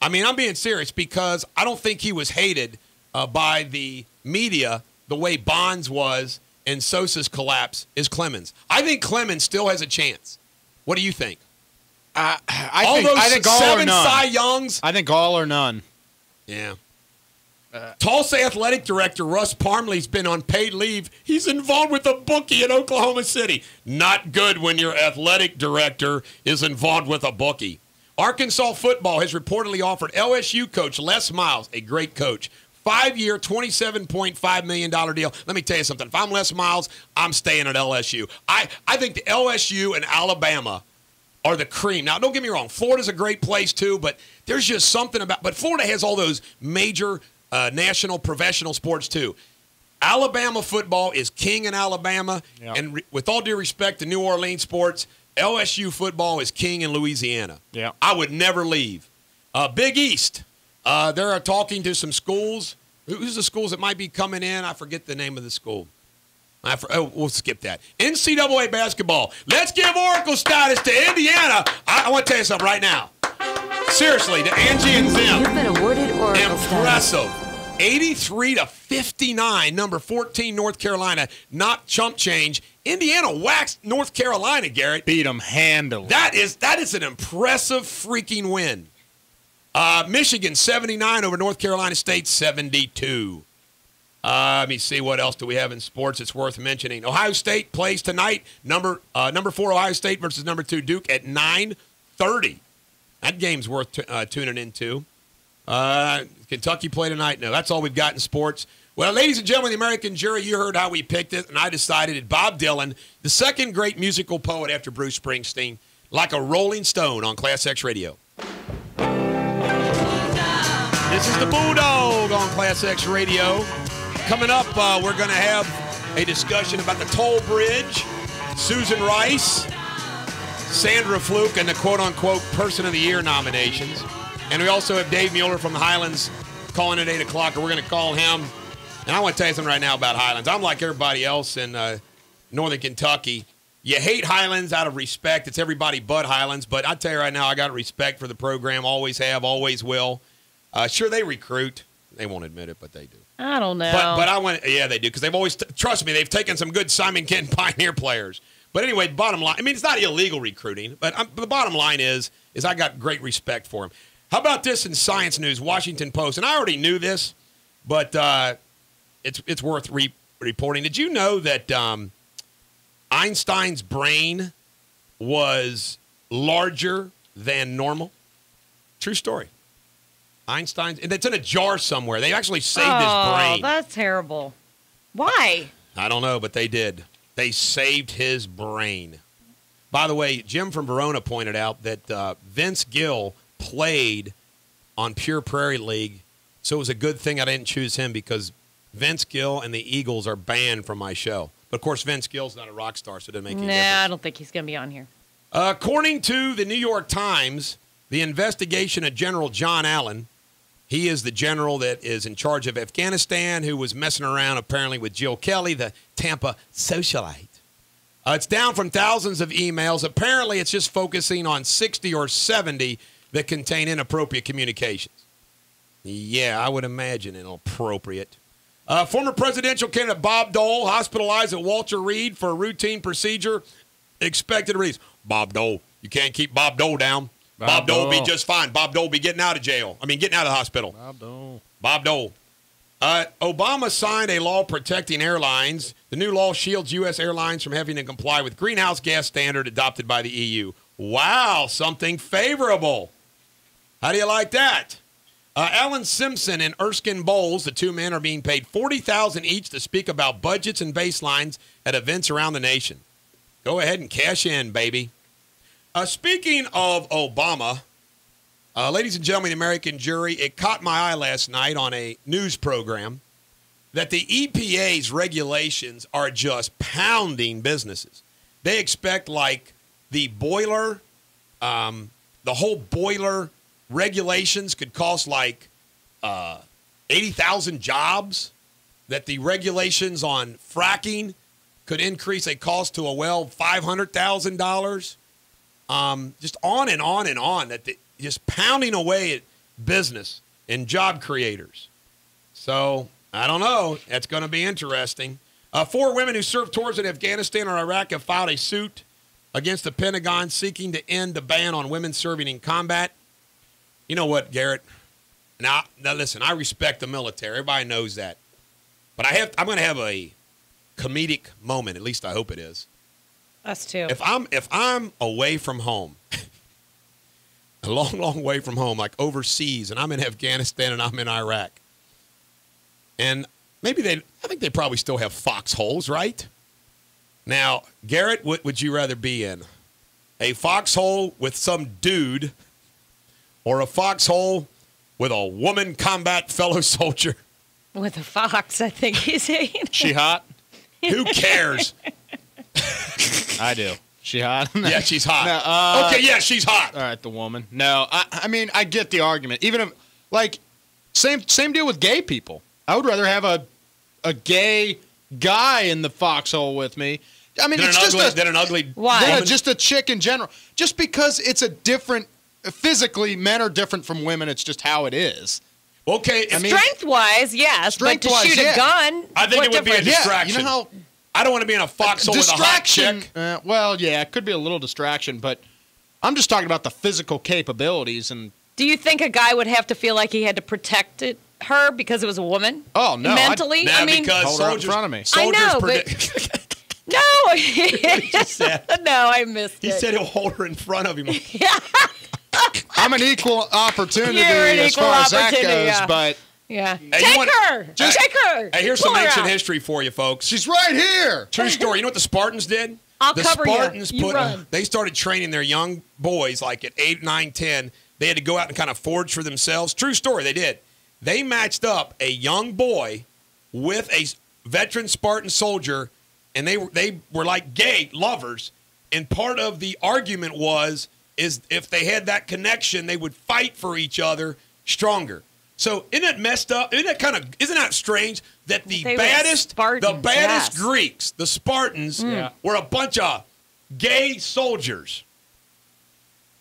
I mean, I'm being serious because I don't think he was hated by the media the way Bonds was in Sosa's collapse is Clemens. I think Clemens still has a chance. What do you think? I think all or none. Cy Youngs. I think all or none. Yeah. Tulsa athletic director Russ Parmley's been on paid leave. He's involved with a bookie in Oklahoma City. Not good when your athletic director is involved with a bookie. Arkansas football has reportedly offered LSU coach Les Miles, a great coach, 5-year, $27.5 million deal. Let me tell you something. If I'm Les Miles, I'm staying at LSU. I think the LSU and Alabama are the cream. Now, don't get me wrong. Florida's a great place, too, but there's just something about – but Florida has all those major national professional sports, too. Alabama football is king in Alabama, and with all due respect to New Orleans sports, LSU football is king in Louisiana. Yeah. I would never leave. Big East, they're talking to some schools. Who's the schools that might be coming in? I forget the name of the school. We'll skip that. NCAA basketball. Let's give Oracle status to Indiana. I want to tell you something right now. Seriously, to Angie and Zim. You've been awarded Oracle Impressive. status. 83-59, number 14, North Carolina. Not chump change. Indiana waxed North Carolina, Garrett. Beat them handily. That is an impressive freaking win. Michigan, 79 over North Carolina State, 72. Let me see what else do we have in sports that's worth mentioning. Ohio State plays tonight. Number 4 Ohio State versus number 2 Duke at 9:30. That game's worth tuning into. Kentucky play tonight. No, that's all we've got in sports. Well, ladies and gentlemen, the American jury, you heard how we picked it, and I decided that Bob Dylan, the second great musical poet after Bruce Springsteen, like a rolling stone on Class X Radio. This is the Bulldog on Class X Radio. Coming up, we're going to have a discussion about the toll bridge, Susan Rice, Sandra Fluke, and the quote-unquote Person of the Year nominations. And we also have Dave Mueller from the Highlands calling at 8 o'clock, or we're going to call him. And I want to tell you something right now about Highlands. I'm like everybody else in northern Kentucky. You hate Highlands out of respect. It's everybody but Highlands. But I tell you right now, I got respect for the program. Always have, always will. Sure, they recruit. They won't admit it, but they do. I don't know. But I want, yeah, they do, because they've always, trust me, they've taken some good Simon Kent Pioneer players. But anyway, bottom line, I mean, it's not illegal recruiting, but the bottom line is I got great respect for him. How about this in science news, Washington Post? And I already knew this, but it's worth reporting. Did you know that Einstein's brain was larger than normal? True story. Einstein's, and it's in a jar somewhere. They actually saved his brain. Oh, that's terrible. Why? I don't know, but they did. They saved his brain. By the way, Jim from Verona pointed out that Vince Gill played on Pure Prairie League, so it was a good thing I didn't choose him because Vince Gill and the Eagles are banned from my show. But, of course, Vince Gill's not a rock star, so it doesn't make any difference. Nah, I don't think he's going to be on here. According to the New York Times, the investigation of General John Allen, he is the general that is in charge of Afghanistan, who was messing around apparently with Jill Kelly, the Tampa socialite. It's down from thousands of emails. Apparently, it's just focusing on 60 or 70 that contain inappropriate communications. Yeah, I would imagine inappropriate. Former presidential candidate Bob Dole hospitalized at Walter Reed for a routine procedure. Expected release. Bob Dole. You can't keep Bob Dole down. Bob Dole will be just fine. Bob Dole will be getting out of jail. Getting out of the hospital. Bob Dole. Obama signed a law protecting airlines. The new law shields U.S. airlines from having to comply with greenhouse gas standard adopted by the EU. Wow, something favorable. How do you like that? Alan Simpson and Erskine Bowles, the two men, are being paid $40,000 each to speak about budgets and baselines at events around the nation. Go ahead and cash in, baby. Speaking of Obama, ladies and gentlemen, the American jury, it caught my eye last night on a news program that the EPA's regulations are just pounding businesses. They expect like the boiler, the whole boiler regulations could cost like 80,000 jobs, that the regulations on fracking could increase a cost to a well $500,000. Just on and on and on. That just pounding away at business and job creators. So, I don't know. That's going to be interesting. 4 women who served tours in Afghanistan or Iraq have filed a suit against the Pentagon seeking to end the ban on women serving in combat. You know what, Garrett? Now listen, I respect the military. Everybody knows that. But I'm going to have a comedic moment. At least I hope it is. Us too. If I'm away from home, a long, long way from home, like overseas, and I'm in Afghanistan and I'm in Iraq, and I think they probably still have foxholes, right? Now, Garrett, what would you rather be in? A foxhole with some dude or a foxhole with a woman combat fellow soldier? With a fox, I think he's saying. She hot? Who cares? I do. She hot? Yeah, she's hot. Okay, yeah, she's hot. All right, the woman. No, I mean, I get the argument. Even if, like, same deal with gay people. I would rather have a gay guy in the foxhole with me. I mean, it's just an ugly. Why? Just a chick in general. Just because it's a different. Physically, men are different from women. It's just how it is. Okay, strength-wise, yes, but to shoot a gun, I think it would be a distraction. Yeah, you know how I don't want to be in a foxhole with a hot chick. Well, yeah, it could be a little distraction, but I'm just talking about the physical capabilities. And do you think a guy would have to feel like he had to protect her because it was a woman? Oh no, mentally. I mean, because hold her in front of me. Soldiers I know, but no, no, I missed it. He said he'll hold her in front of him. I'm an equal opportunity as far as that goes, but yeah, hey, take her. Hey, here's some ancient history for you, folks. She's right here. True story. You know what the Spartans did? The Spartans run. They started training their young boys like at 8, 9, 10. They had to go out and kind of forge for themselves. True story. They did. They matched up a young boy with a veteran Spartan soldier, and they were like gay lovers. And part of the argument is if they had that connection, they would fight for each other stronger. So isn't it messed up? Isn't that strange that the baddest Greeks, the Spartans, were a bunch of gay soldiers?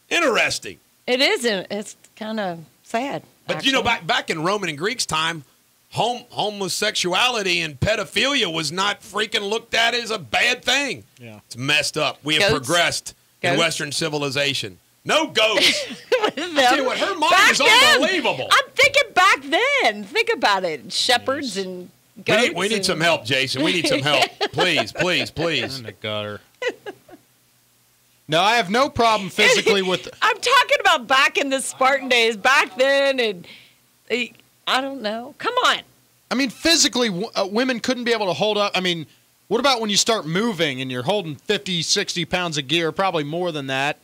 Interesting. It isn't. It's kind of sad. But actually. you know, back in Roman and Greeks' time, homosexuality and pedophilia was not freaking looked at as a bad thing. Yeah, it's messed up. We have progressed in Western civilization. No ghosts. I tell you what, her mind is unbelievable. I'm thinking back then. Think about it. Shepherds and goats. We need some help, Jason. We need some help. Please, please, please. In the gutter. No, I have no problem physically with. I'm talking about back in the Spartan days, back then, and I don't know. Come on. I mean, physically, women couldn't be able to hold up. I mean, what about when you start moving and you're holding 50, 60 pounds of gear, probably more than that?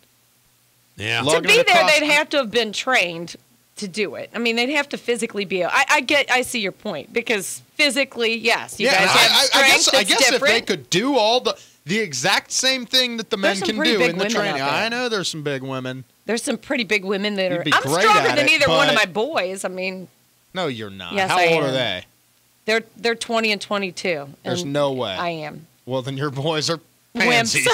Yeah. To be there, they'd have to have been trained to do it. I mean, they'd have to physically be. I see your point because physically, yes, you guys have strength. I guess if they could do all the exact same thing that the men can do in the training. I know there's some big women. There's some pretty big women that are. I'm stronger than either one of my boys. I mean. No, you're not. Yes, How old are they? They're 20 and 22. There's no way. I am. Well, then your boys are pansies.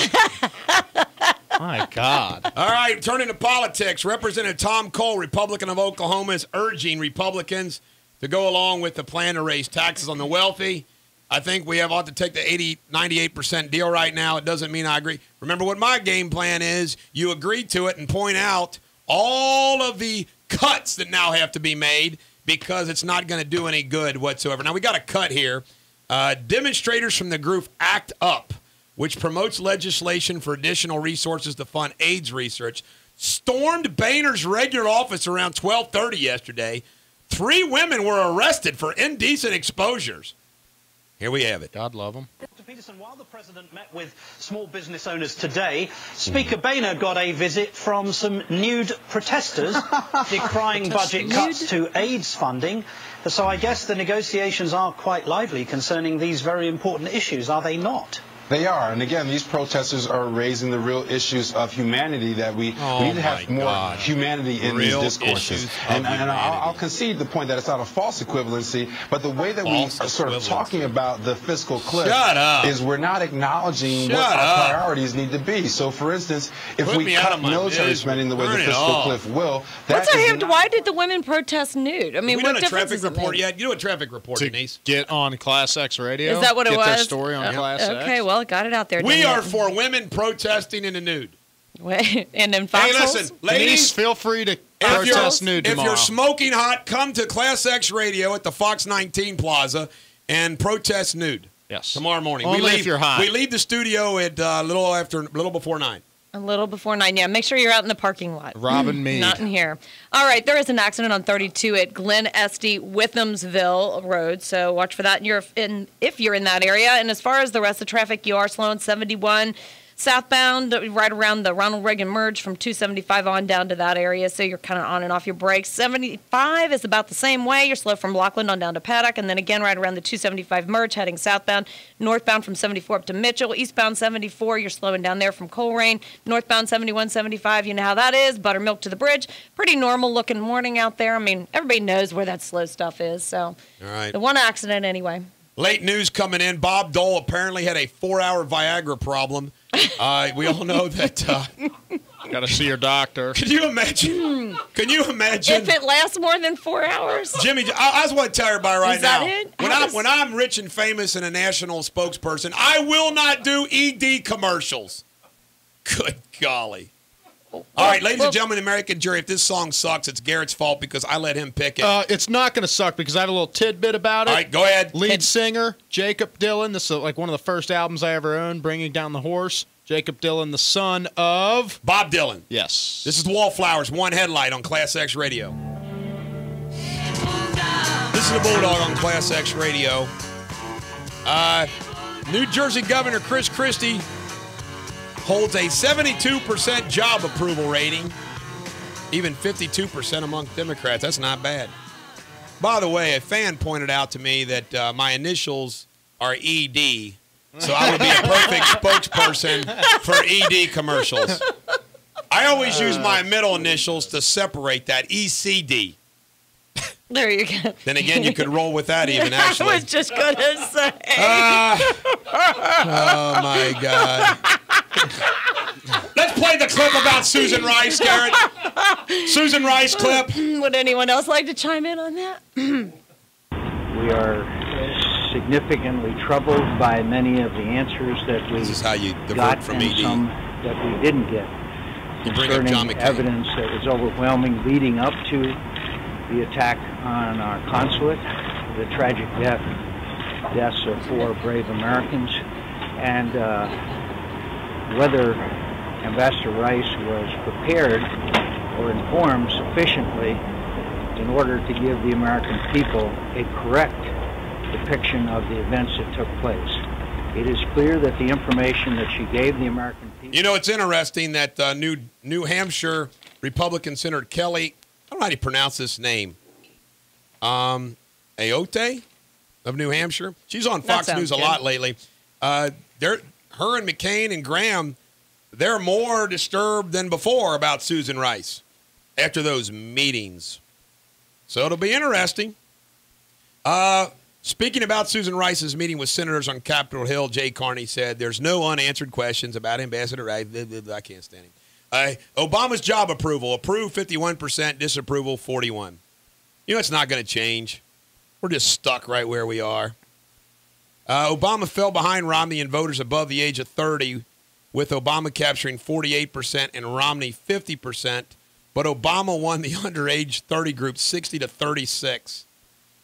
My God. All right, turning to politics. Representative Tom Cole, Republican of Oklahoma, is urging Republicans to go along with the plan to raise taxes on the wealthy. I think we ought to take the 98% deal right now. It doesn't mean I agree. Remember what my game plan is. You agree to it and point out all of the cuts that now have to be made because it's not going to do any good whatsoever. Now, we got a cut here. Demonstrators from the group ACT UP, which promotes legislation for additional resources to fund AIDS research, stormed Boehner's regular office around 12:30 yesterday. 3 women were arrested for indecent exposures. Here we have it. God love them. Dr. Peterson, while the president met with small business owners today, Speaker Boehner got a visit from some nude protesters decrying budget cuts to AIDS funding. So I guess the negotiations are quite lively concerning these very important issues, are they not? They are. And again, these protesters are raising the real issues of humanity that we need to have more humanity in these discourses. And I'll concede the point that it's not a false equivalency, but the way that we are sort of talking about the fiscal cliff is we're not acknowledging what our priorities need to be. So, for instance, if we cut military spending the way the fiscal cliff will, why did the women protest nude? I mean, we done a traffic report yet? You know a traffic report, Denise? Get on Class X Radio. Is that what it was? Get their story on Class X. Okay, well, got it out there. We are for women protesting in the nude. And in foxholes? Hey, listen, ladies, feel free to protest nude tomorrow. If you're smoking hot, come to Class X Radio at the Fox 19 Plaza and protest nude. Yes. Tomorrow morning. Only if you're hot. We leave the studio at a little before 9. A little before 9, yeah. Make sure you're out in the parking lot. Robin Meade. Not in here. All right, there is an accident on 32 at Glen Estee, Withamsville Road, so watch for that if you're in that area. And as far as the rest of the traffic, you are slowing 71 southbound, right around the Ronald Reagan merge from 275 on down to that area, so you're kind of on and off your brakes. 75 is about the same way. You're slow from Lockland on down to Paddock, and then again right around the 275 merge, heading southbound. Northbound from 74 up to Mitchell. Eastbound 74, you're slowing down there from Coleraine. Northbound 71, 75, you know how that is. Buttermilk to the bridge. Pretty normal looking morning out there. I mean, everybody knows where that slow stuff is, so. All right. The one accident anyway. Late news coming in. Bob Dole apparently had a 4-hour Viagra problem. We all know that. Got to see your doctor. Can you imagine? If it lasts more than 4 hours? Jimmy, I just want to tell everybody right now. It? When I'm rich and famous and a national spokesperson, I will not do ED commercials. Good golly. All right, ladies and gentlemen, American jury, if this song sucks, it's Garrett's fault because I let him pick it. It's not going to suck because I have a little tidbit about it. All right, go ahead. Lead singer, Jacob Dylan. This is like one of the first albums I ever owned, Bringing Down the Horse. Jacob Dylan, the son of... Bob Dylan. Yes. This is Wallflowers, One Headlight on Class X Radio. This is the Bulldog on Class X Radio. New Jersey Governor Chris Christie holds a 72% job approval rating, even 52% among Democrats. That's not bad. By the way, a fan pointed out to me that my initials are ED, so I would be a perfect spokesperson for ED commercials. I always use my middle initials to separate that, ECD. There you go. Then again, you could roll with that even, actually. I was just going to say. Oh, my God. Let's play the clip about Susan Rice, Garrett. Susan Rice clip. Would anyone else like to chime in on that? We are significantly troubled by many of the answers that we got from and ED. some that we didn't get concerning evidence that was overwhelming leading up to the attack on our consulate, the tragic deaths of 4 brave Americans, and whether Ambassador Rice was prepared or informed sufficiently in order to give the American people a correct depiction of the events that took place. It is clear that the information that she gave the American people... You know, it's interesting that New Hampshire Republican Senator Kelly, I don't know how to pronounce this name, Ayotte of New Hampshire. She's on Fox News a lot lately. Her and McCain and Graham, they're more disturbed than before about Susan Rice after those meetings. So it'll be interesting. Speaking about Susan Rice's meeting with senators on Capitol Hill, Jay Carney said there's no unanswered questions about Ambassador Rice. I can't stand him. Obama's job approval, approved 51%, disapproval 41%. You know, it's not going to change. We're just stuck right where we are. Obama fell behind Romney and voters above the age of 30, with Obama capturing 48% and Romney 50%. But Obama won the underage 30 group 60-36.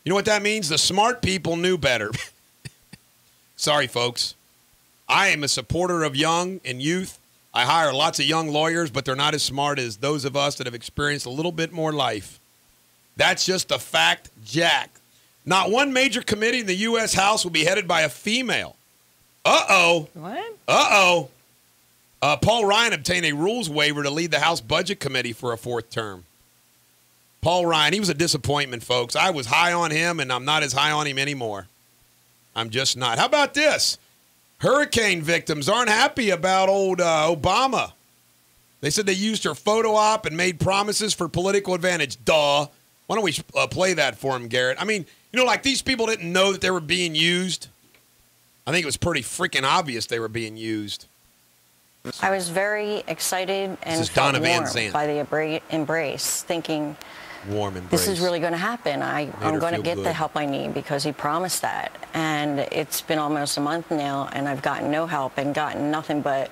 You know what that means? The smart people knew better. Sorry, folks. I am a supporter of young and youth. I hire lots of young lawyers, but they're not as smart as those of us that have experienced a little bit more life. That's just a fact, Jack. Not one major committee in the U.S. House will be headed by a female. Uh-oh. What? Uh-oh. Paul Ryan obtained a rules waiver to lead the House Budget Committee for a 4th term. Paul Ryan, he was a disappointment, folks. I was high on him, and I'm not as high on him anymore. I'm just not. How about this? Hurricane victims aren't happy about old Obama. They said they used her photo op and made promises for political advantage. Duh. Why don't we play that for him, Garrett? I mean, you know, like these people didn't know that they were being used. I think it was pretty freaking obvious they were being used. I was very excited and felt warm by the embrace, thinking, warm embrace. This is really going to happen. I'm going to get the help I need because he promised that. And it's been almost a month now, and I've gotten no help and gotten nothing but,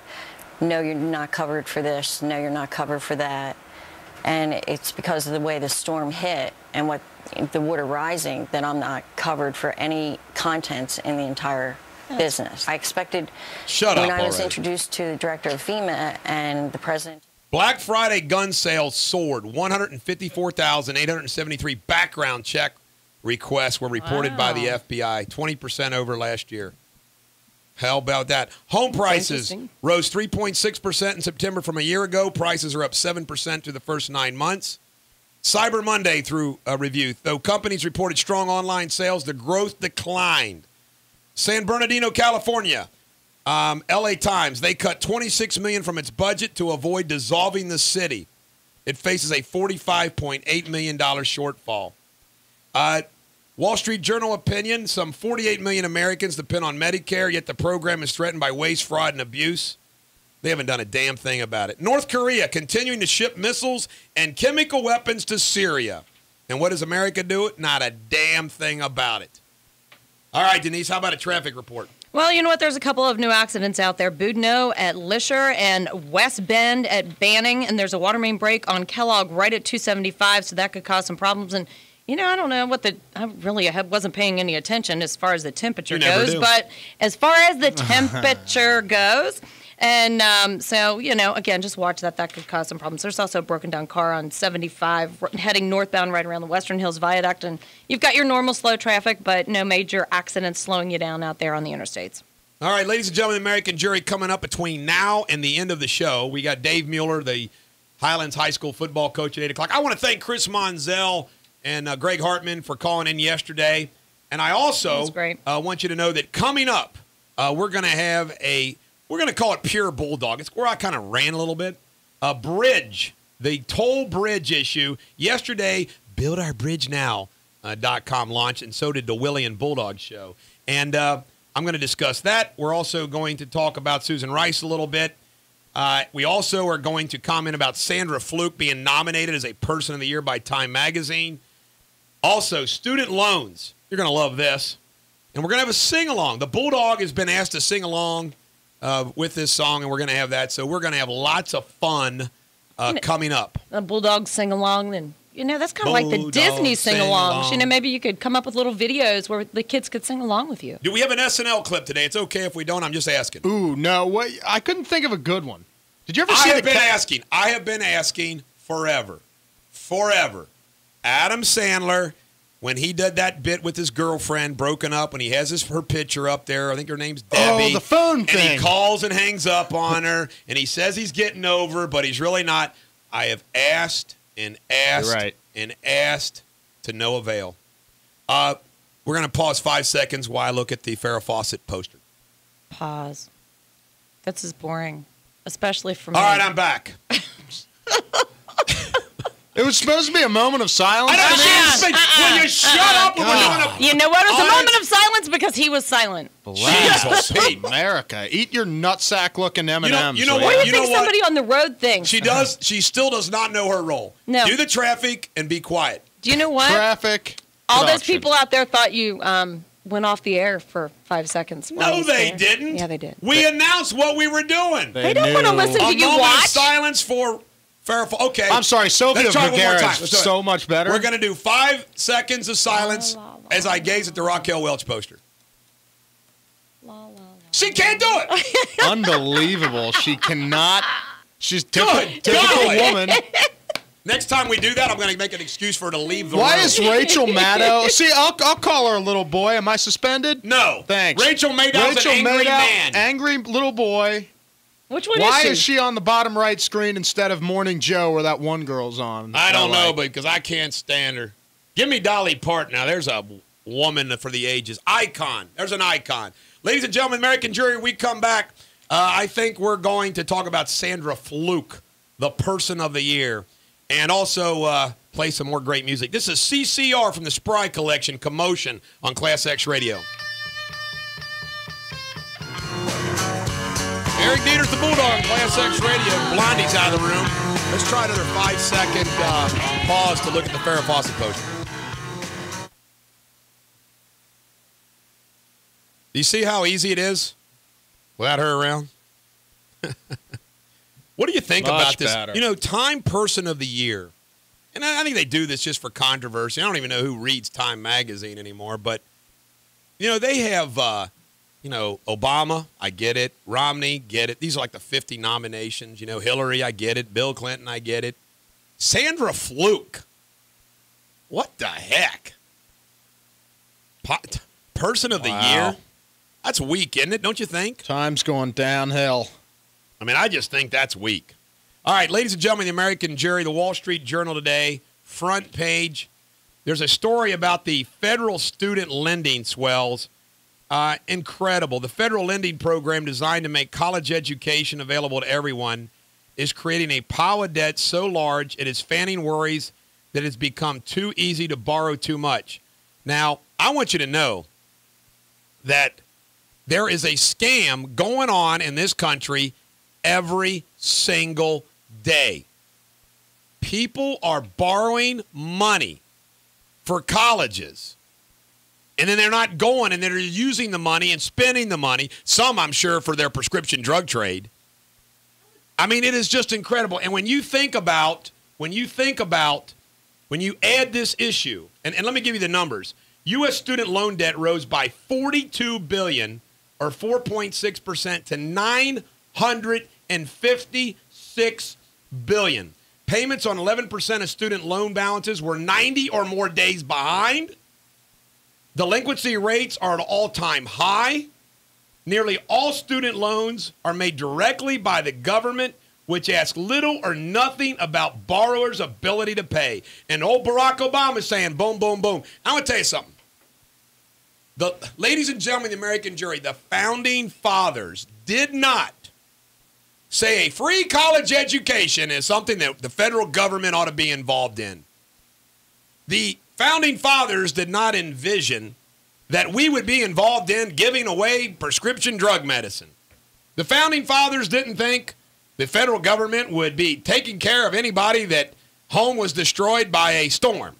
no, you're not covered for this. No, you're not covered for that. And it's because of the way the storm hit and what the water rising that I'm not covered for any contents in the entire business. I expected when I was introduced to the director of FEMA and the president. Black Friday gun sales soared. 154,873 background check requests were reported by the FBI, 20% over last year. How about that? Home prices rose 3.6% in September from a year ago. Prices are up 7% through the first 9 months. Cyber Monday through a review. Though companies reported strong online sales, the growth declined. San Bernardino, California, LA Times, they cut $26 million from its budget to avoid dissolving the city. It faces a $45.8 million shortfall. Wall Street Journal opinion, some 48 million Americans depend on Medicare, yet the program is threatened by waste, fraud, and abuse. They haven't done a damn thing about it. North Korea continuing to ship missiles and chemical weapons to Syria. And what does America do? Not a damn thing about it. All right, Denise, how about a traffic report? Well, you know what? There's a couple of new accidents out there. Budno at Lisher and West Bend at Banning. And there's a water main break on Kellogg right at 275, so that could cause some problems. And you know, I don't know I wasn't paying any attention as far as the temperature goes. But as far as the temperature goes, and so, you know, again, just watch that. That could cause some problems. There's also a broken down car on 75 heading northbound right around the Western Hills Viaduct. And you've got your normal slow traffic, but no major accidents slowing you down out there on the interstates. All right, ladies and gentlemen, the American Jury coming up between now and the end of the show. We got Dave Mueller, the Highlands High School football coach at 8 o'clock. I want to thank Chris Monzell and Greg Hartman for calling in yesterday. And I also want you to know that coming up, we're going to have we're going to call it Pure Bulldog. It's where I kind of ran a little bit. A bridge, the toll bridge issue. Yesterday, BuildOurBridgeNow.com launched, and so did the Willie and Bulldog show. And I'm going to discuss that. We're also going to talk about Susan Rice a little bit. We also are going to comment about Sandra Fluke being nominated as a Person of the Year by Time Magazine. Also, student loans. You're going to love this. And we're going to have a sing-along. The Bulldog has been asked to sing along with this song, and we're going to have that. So we're going to have lots of fun coming up. The Bulldog sing-along, and, you know, that's kind of like the Disney sing-alongs. You know, maybe you could come up with little videos where the kids could sing along with you. Do we have an SNL clip today? It's okay if we don't. I'm just asking. Ooh, no. What? I couldn't think of a good one. Did you ever see I have been asking forever. Adam Sandler, when he did that bit with his girlfriend, broken up, when he has her picture up there, I think her name's Debbie. Oh, the phone thing. And he calls and hangs up on her, and he says he's getting over, but he's really not. I have asked and asked and asked to no avail. We're going to pause 5 seconds while I look at the Farrah Fawcett poster. Pause. That's just boring, especially for me. All right, I'm back. It was supposed to be a moment of silence. Will you shut up when we're doing a... You know what? It was a moment of silence because he was silent. Jesus, America. Eat your nutsack-looking M&Ms. You know what do you think somebody on the road thinks? She still does not know her role. No. Do the traffic and be quiet. Do you know what? Traffic. All those people out there thought you went off the air for 5 seconds. No, they didn't. Yeah, they did. We announced what we were doing. They don't want to listen to you watch. A moment of silence for... Okay. I'm sorry, Sylvia Vergara is so much better. We're going to do 5 seconds of silence as I gaze at the Raquel Welch poster. She can't do it. Unbelievable. She cannot. She's typical woman. Next time we do that, I'm going to make an excuse for her to leave the room. Why is Rachel Maddow? See, I'll call her a little boy. Am I suspended? No. Thanks. Rachel Maddow's an angry man. Angry little boy. Which one Why is she on the bottom right screen instead of Morning Joe where that one girl's on? I don't know, but because I can't stand her. Give me Dolly Parton. Now, there's a woman for the ages. Icon. There's an icon. Ladies and gentlemen, American Jury, we come back. I think we're going to talk about Sandra Fluke, the Person of the Year, and also play some more great music. This is CCR from the Spry Collection, Commotion on Class X Radio. Eric Deters, the Bulldog on Class X Radio. Blondie's out of the room. Let's try another 5-second pause to look at the Farrah Fawcett poster. Do you see how easy it is without her around? What do you think about this? Better. You know, Time Person of the Year. And I think they do this just for controversy. I don't even know who reads Time Magazine anymore. But, you know, they have, you know, Obama, I get it. Romney, get it. These are like the 50 nominations. You know, Hillary, I get it. Bill Clinton, I get it. Sandra Fluke. What the heck? Person of the Year? That's weak, isn't it? Don't you think? Time's going downhill. I mean, I just think that's weak. All right, ladies and gentlemen, the American Jury, the Wall Street Journal today, front page. There's a story about the federal student lending swells. Incredible. The federal lending program designed to make college education available to everyone is creating a pile of debt so large it is fanning worries that it's become too easy to borrow too much. Now, I want you to know that there is a scam going on in this country every single day. People are borrowing money for colleges, and then they're not going, and they're using the money and spending the money, some, I'm sure, for their prescription drug trade. I mean, it is just incredible. And when you add this issue, and let me give you the numbers. U.S. student loan debt rose by $42 billion, or 4.6%, to $956 billion. Payments on 11% of student loan balances were 90 or more days behind. Delinquency rates are at an all-time high. Nearly all student loans are made directly by the government, which asks little or nothing about borrowers' ability to pay. And old Barack Obama is saying, boom, boom, boom. I'm going to tell you something. Ladies and gentlemen, the American Jury, the Founding Fathers did not say a free college education is something that the federal government ought to be involved in. The Founding Fathers did not envision that we would be involved in giving away prescription drug medicine. The Founding Fathers didn't think the federal government would be taking care of anybody that home was destroyed by a storm.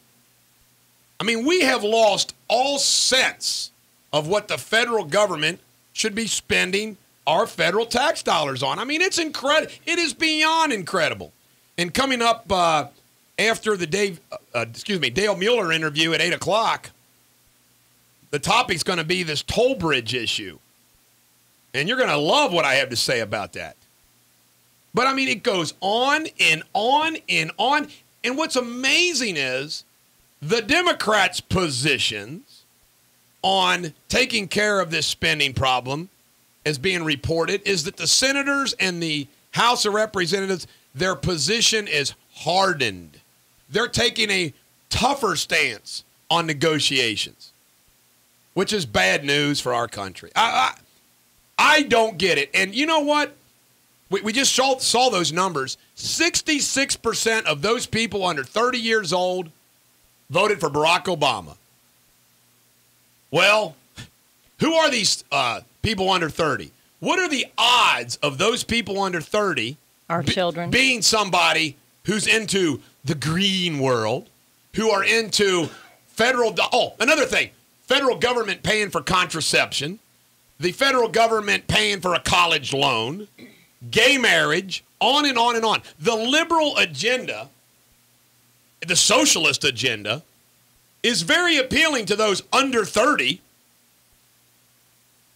I mean, we have lost all sense of what the federal government should be spending our federal tax dollars on. I mean, it's incredible. It is beyond incredible. And coming up after the Dale Mueller interview at 8 o'clock, the topic's going to be this toll bridge issue. And you're going to love what I have to say about that. But, I mean, it goes on and on and on. And what's amazing is the Democrats' positions on taking care of this spending problem, as being reported, is that the senators and the House of Representatives, their position is hardened. They're taking a tougher stance on negotiations, which is bad news for our country. I don't get it. And you know what? We just saw those numbers. 66% of those people under 30 years old voted for Barack Obama. Well, who are these people under 30? What are the odds of those people under 30 our children being somebody who's into the green world, who are into another thing, federal government paying for contraception, the federal government paying for a college loan, gay marriage, on and on and on. The liberal agenda, the socialist agenda, is very appealing to those under 30.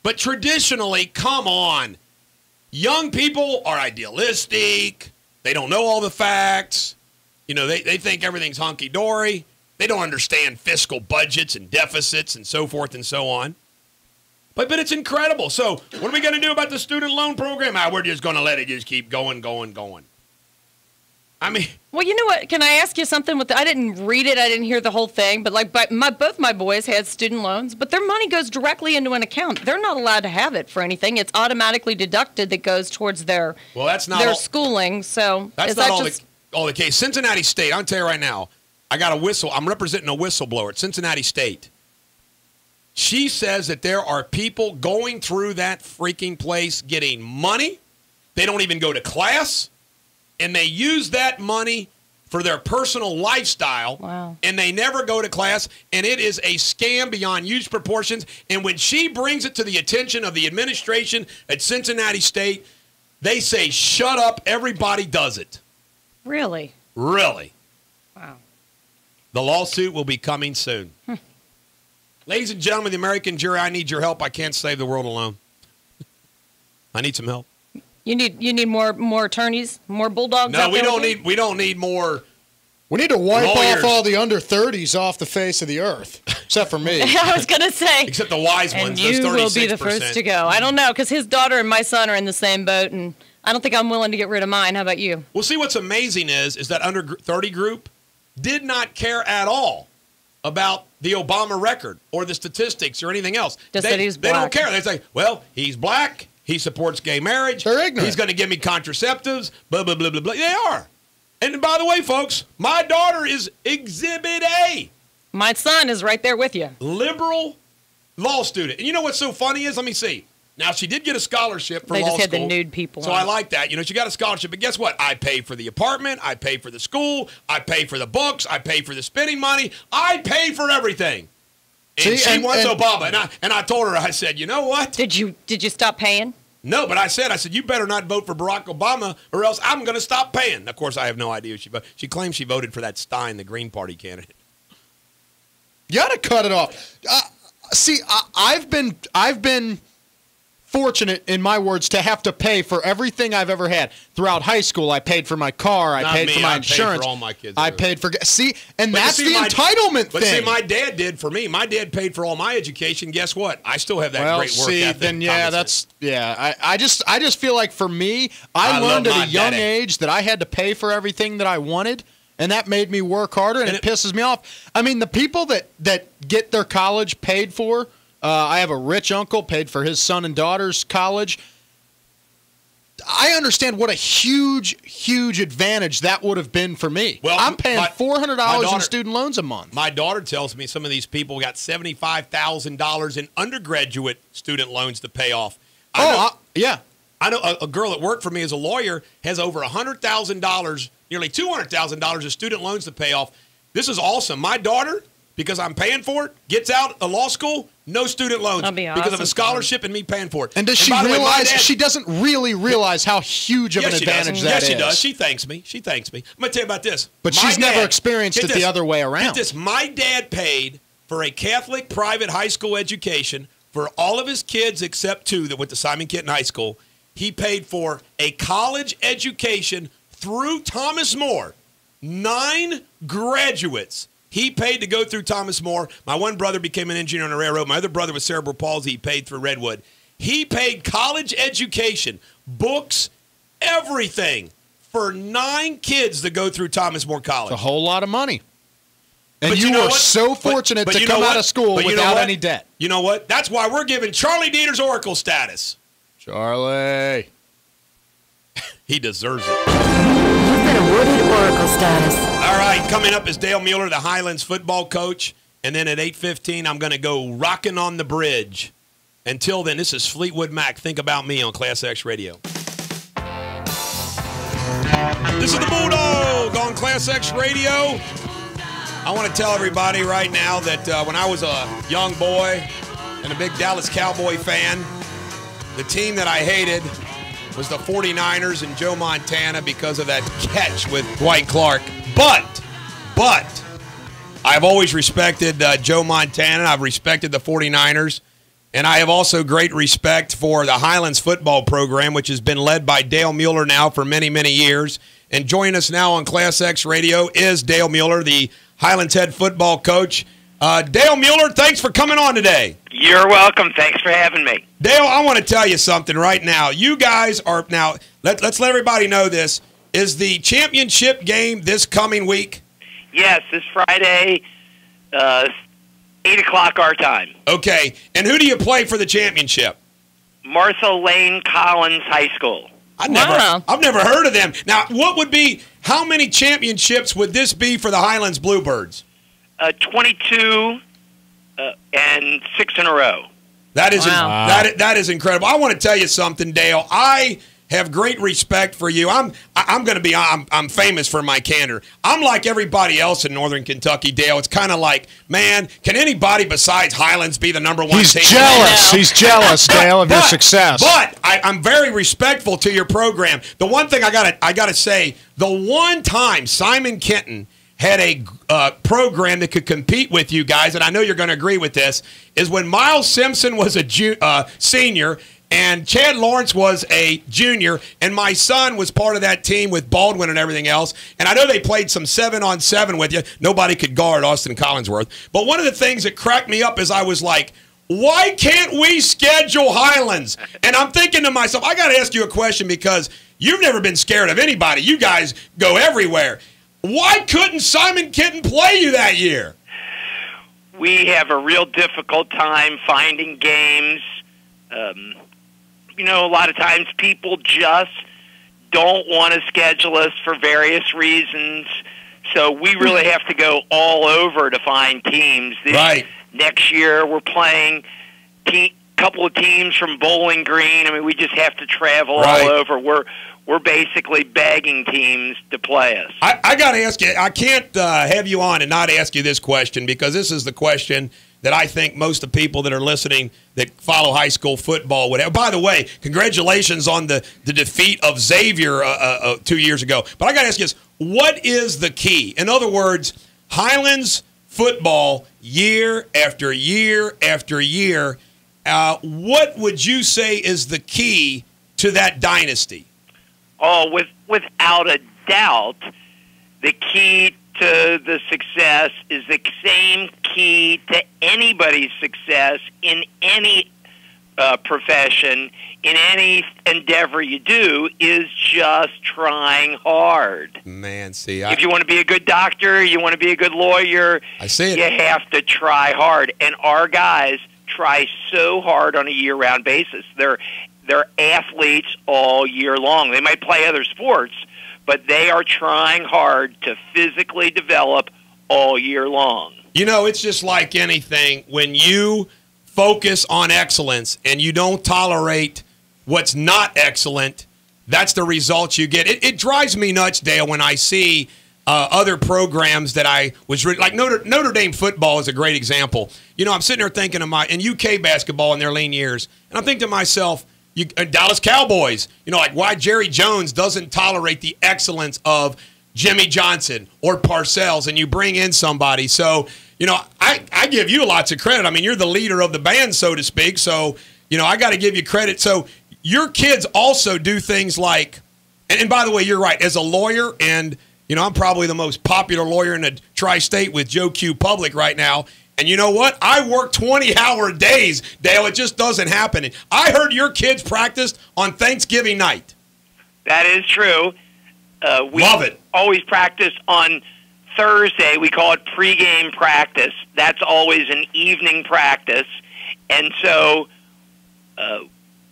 But traditionally, come on, young people are idealistic. They don't know all the facts. You know, they think everything's hunky-dory. They don't understand fiscal budgets and deficits and so forth and so on. But it's incredible. So what are we going to do about the student loan program? We're just going to let it just keep going. I mean, well, you know what? Can I ask you something? I didn't read it. I didn't hear the whole thing. But both my boys had student loans, but their money goes directly into an account. They're not allowed to have it for anything. It's automatically deducted that goes towards their schooling. So that's not all the case. Cincinnati State. I'll tell you right now. I got a whistle. I'm representing a whistleblower at Cincinnati State. She says that there are people going through that freaking place getting money. They don't even go to class. And they use that money for their personal lifestyle. Wow. And they never go to class. And it is a scam beyond huge proportions. And when she brings it to the attention of the administration at Cincinnati State, they say, shut up, everybody does it. Really? Really. Wow. The lawsuit will be coming soon. Ladies and gentlemen, the American jury, I need your help. I can't save the world alone. I need some help. You need more attorneys, more bulldogs. No, we don't need more. We need to wipe lawyers. off all the under 30s off the face of the earth, except for me. I was gonna say, except the wise ones. And you will be the first to go. I don't know, because his daughter and my son are in the same boat, and I don't think I'm willing to get rid of mine. How about you? Well, see, what's amazing is that under 30 group did not care at all about the Obama record or the statistics or anything else. Just that he's black. They don't care. They say, well, he's black. He supports gay marriage. They're ignorant. He's going to give me contraceptives. Blah, blah, blah, blah, blah. They are. And by the way, folks, my daughter is Exhibit A. My son is right there with you. Liberal law student. And you know what's so funny is, let me see. Now, she did get a scholarship for law school. They just had the nude people. So I like that. You know, she got a scholarship. But guess what? I pay for the apartment. I pay for the school. I pay for the books. I pay for the spending money. I pay for everything. And she wants Obama. And I told her, I said, you know what? Did you stop paying? No, but I said, you better not vote for Barack Obama or else I'm going to stop paying. Of course, I have no idea. She claims she voted for that Stein, the Green Party candidate. You got to cut it off. I've been fortunate, in my words, to have to pay for everything I've ever had. Throughout high school, I paid for my car. I paid for my insurance. I paid for all my kids. I paid for... See, and that's the entitlement thing. But see, my dad did for me. My dad paid for all my education. Guess what? I still have that great work ethic. Then, I just feel like for me, I learned at a young age that I had to pay for everything that I wanted, and that made me work harder, and it pisses me off. I mean, the people that get their college paid for... I have a rich uncle, paid for his son and daughter's college. I understand what a huge, huge advantage that would have been for me. Well, I'm paying $400 in student loans a month. My daughter tells me some of these people got $75,000 in undergraduate student loans to pay off. Yeah. I know a girl that worked for me as a lawyer has over $100,000, nearly $200,000 of student loans to pay off. This is awesome. My daughter, because I'm paying for it, gets out of law school, no student loans. That'd be awesome. Because of a scholarship and me paying for it. And does she realize, she doesn't really realize how huge of an advantage that is. Yes, she does. She thanks me. I'm going to tell you about this. But she's never experienced it the other way around. Get this. My dad paid for a Catholic private high school education for all of his kids except two that went to Simon Kenton High School. He paid for a college education through Thomas More. 9 graduates. He paid to go through Thomas More. My one brother became an engineer on a railroad. My other brother with cerebral palsy. He paid through Redwood. He paid college education, books, everything for 9 kids to go through Thomas More College. It's a whole lot of money. And you were so fortunate to come out of school without any debt. You know what? That's why we're giving Charlie Deters Oracle status. Charlie. He deserves it. You've been awarded Oracle status. All right, coming up is Dale Mueller, the Highlands football coach. And then at 8:15, I'm going to go rocking on the bridge. Until then, this is Fleetwood Mac. Think About Me on Class X Radio. This is the Bulldog on Class X Radio. I want to tell everybody right now that when I was a young boy and a big Dallas Cowboy fan, the team that I hated was the 49ers and Joe Montana because of that catch with Dwight Clark. But I've always respected Joe Montana. I've respected the 49ers. And I have also great respect for the Highlands football program, which has been led by Dale Mueller now for many, many years. And joining us now on Class X Radio is Dale Mueller, the Highlands head football coach. Dale Mueller, thanks for coming on today. You're welcome. Thanks for having me. Dale, I want to tell you something right now. You guys are now, let's let everybody know this. is the championship game this coming week? Yes, this Friday, 8 o'clock our time. Okay. And who do you play for the championship? Martha Lane Collins High School. I've never heard of them. Now, how many championships would this be for the Highlands Bluebirds? 22 and 6 in a row. That is incredible. I want to tell you something, Dale. I have great respect for you. I'm famous for my candor. I'm like everybody else in Northern Kentucky, Dale. It's kind of like, man, can anybody besides Highlands be the number one team? He's jealous. He's jealous, Dale, of your success. But I'm very respectful to your program. The one thing I gotta say, the one time Simon Kenton had a program that could compete with you guys, and I know you're going to agree with this, is when Miles Simpson was a senior and Chad Lawrence was a junior, and my son was part of that team with Baldwin and everything else. And I know they played some 7-on-7 with you. Nobody could guard Austin Collinsworth. But one of the things that cracked me up is I was like, why can't we schedule Highlands? And I'm thinking to myself, I got to ask you a question because you've never been scared of anybody. You guys go everywhere. Why couldn't Simon Kenton play you that year? We have a real difficult time finding games. A lot of times people just don't want to schedule us for various reasons. So we really have to go all over to find teams. Next year we're playing a couple of teams from Bowling Green. I mean, we just have to travel all over. We're basically begging teams to play us. I got to ask you, I can't have you on and not ask you this question because this is the question that I think most of the people that are listening that follow high school football would have. By the way, congratulations on the defeat of Xavier 2 years ago. But I got to ask you this, what is the key? In other words, Highlands football year after year after year, what would you say is the key to that dynasty? Oh, without a doubt, the key to the success is the same key to anybody's success in any profession, in any endeavor you do, is just trying hard. Man, see, if you want to be a good doctor, you want to be a good lawyer, you have to try hard. And our guys try so hard on a year-round basis. They're athletes all year long. They might play other sports, but they are trying hard to physically develop all year long. You know, it's just like anything. When you focus on excellence and you don't tolerate what's not excellent, that's the results you get. It drives me nuts, Dale, when I see other programs that I was like Notre Dame football is a great example. You know, I'm sitting there thinking of in UK basketball in their lean years, and I'm thinking to myself, Dallas Cowboys, like why Jerry Jones doesn't tolerate the excellence of Jimmy Johnson or Parcells, and you bring in somebody. So, I give you lots of credit. I mean, you're the leader of the band, so to speak. So, I got to give you credit. So your kids also do things like, and by the way, you're right, as a lawyer, and, I'm probably the most popular lawyer in the tri-state with Joe Q Public right now. And you know what? I work 20-hour days, Dale. It just doesn't happen. I heard your kids practiced on Thanksgiving night. That is true. We Love it. Always practice on Thursday. We call it pregame practice. That's always an evening practice. And so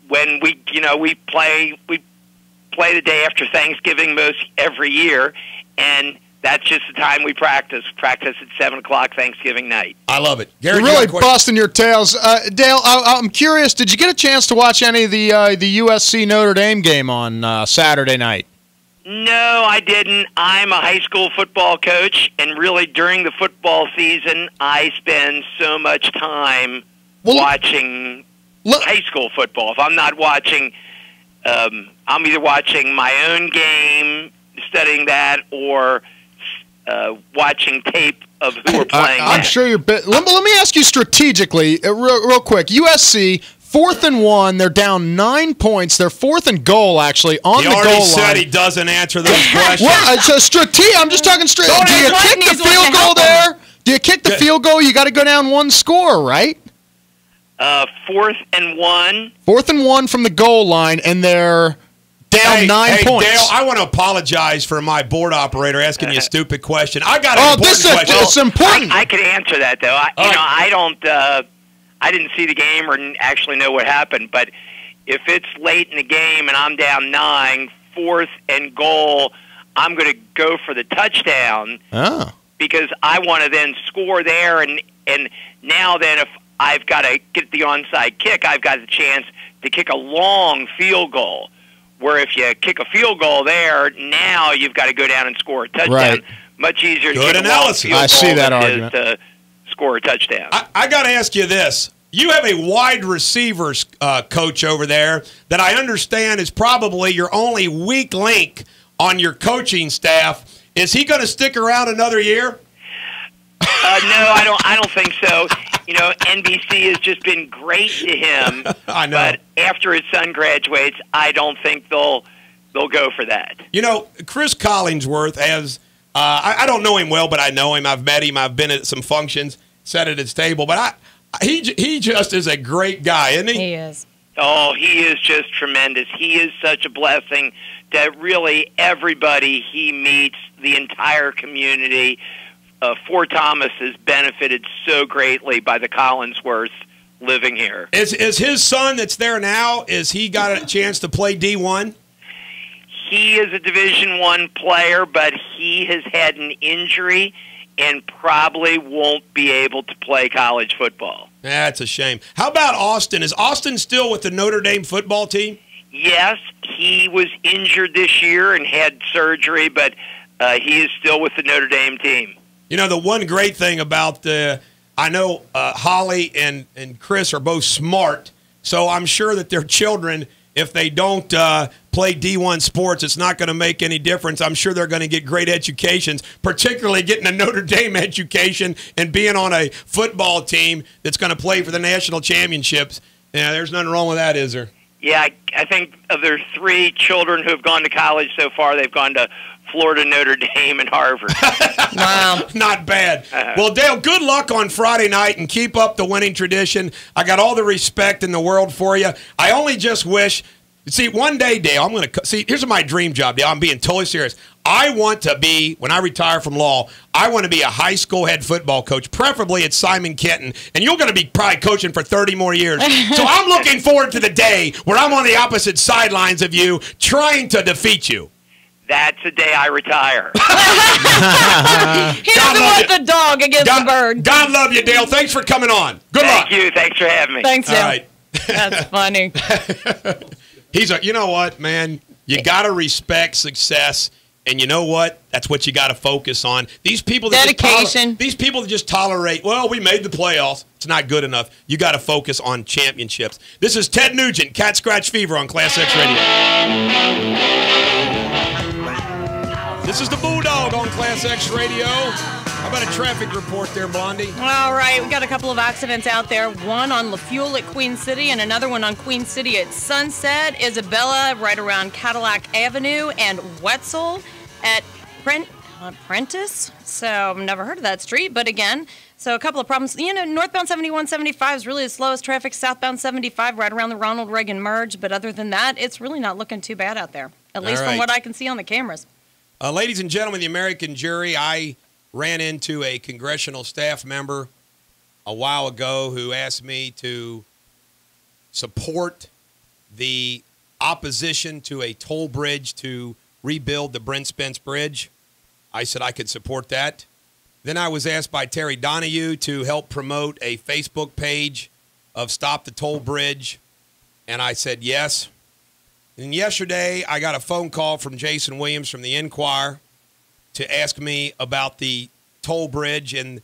when we play the day after Thanksgiving most every year, and that's just the time we practice. Practice at 7 o'clock Thanksgiving night. I love it. Gary, you're really busting your tails. Dale, I'm curious, did you get a chance to watch any of the USC Notre Dame game on Saturday night? No, I didn't. I'm a high school football coach, and really during the football season, I spend so much time watching high school football. If I'm not watching, I'm either watching my own game, studying that, or watching tape of who we're playing. I'm sure you're. Let me ask you strategically, real quick. USC 4th and 1. They're down 9 points. They're 4th and goal actually on the goal line. He already said he doesn't answer those questions. Well, I'm just talking straight. Do you kick the field goal there? Do you kick the field goal? You got to go down one score, right? 4th and 1. 4th and 1 from the goal line, and they're down 9 points. Dale, I want to apologize for my board operator asking you a stupid question. I got an important question. It's important. I could answer that though. I didn't see the game or actually know what happened, but if it's late in the game and I'm down 9, 4th and goal, I'm going to go for the touchdown because I want to then score there, and now then if I've got to get the onside kick, I've got the chance to kick a long field goal, where if you kick a field goal there, now you've got to go down and score a touchdown. Right. Much easier to Good kick analysis. a long field I see goal that than it argument. is to score a touchdown. I got to ask you this. You have a wide receivers coach over there that I understand is probably your only weak link on your coaching staff. Is he going to stick around another year? No, I don't think so. You know, NBC has just been great to him. I know. But after his son graduates, I don't think they'll go for that. You know, Chris Collingsworth has I don't know him well, but I know him. I've met him. I've been at some functions, sat at his table. But he just is a great guy, isn't he? He is. Oh, he is just tremendous. He is such a blessing to really everybody he meets, the entire community. Fort Thomas has benefited so greatly by the Collingsworth living here. Is his son that's there now, is he got a chance to play D1? He is a Division I player, but he has had an injury and probably won't be able to play college football. That's a shame. How about Austin? Is Austin still with the Notre Dame football team? Yes, he was injured this year and had surgery, but he is still with the Notre Dame team. You know, the one great thing about I know Holly and Chris are both smart, so I'm sure that their children, if they don't play D1 sports, it's not going to make any difference. I'm sure they're going to get great educations, particularly getting a Notre Dame education and being on a football team that's going to play for the national championships. Yeah, there's nothing wrong with that, is there? Yeah, I think of their 3 children who have gone to college so far, they've gone to Florida, Notre Dame, and Harvard. Wow. Not bad. Well, Dale, good luck on Friday night and keep up the winning tradition. I got all the respect in the world for you. I only just wish, see, one day, Dale, I'm going to, see, here's my dream job, Dale. I'm being totally serious. I want to be, when I retire from law, I want to be a high school head football coach, preferably at Simon Kenton, and you're going to be probably coaching for 30 more years. So I'm looking forward to the day where I'm on the opposite sidelines of you trying to defeat you. That's the day I retire. He doesn't want the dog against the bird. God love you, Dale. Thanks for coming on. Good luck. Thank you. Thanks for having me. Thanks, Dale. All right. That's funny. You know what, man? You got to respect success. And you know what? That's what you got to focus on. These people that dedication. These people that just tolerate, well, we made the playoffs. It's not good enough. You got to focus on championships. This is Ted Nugent, Cat Scratch Fever on Class X Radio. This is the Bulldog on Class X Radio. How about a traffic report there, Blondie? All right, we got a couple of accidents out there. One on LaFuel at Queen City and another one on Queen City at Sunset. Isabella right around Cadillac Avenue and Wetzel at Prentice. So I've never heard of that street, but again, so a couple of problems. You know, northbound 7175 is really the slowest traffic. Southbound 75 right around the Ronald Reagan merge. But other than that, it's really not looking too bad out there, at least from what I can see on the cameras. Ladies and gentlemen, the American jury, I ran into a congressional staff member a while ago who asked me to support the opposition to a toll bridge to rebuild the Brent Spence Bridge. I said I could support that. Then I was asked by Terry Donahue to help promote a Facebook page of Stop the Toll Bridge, and I said yes. And yesterday, I got a phone call from Jason Williams from the Enquirer to ask me about the toll bridge. And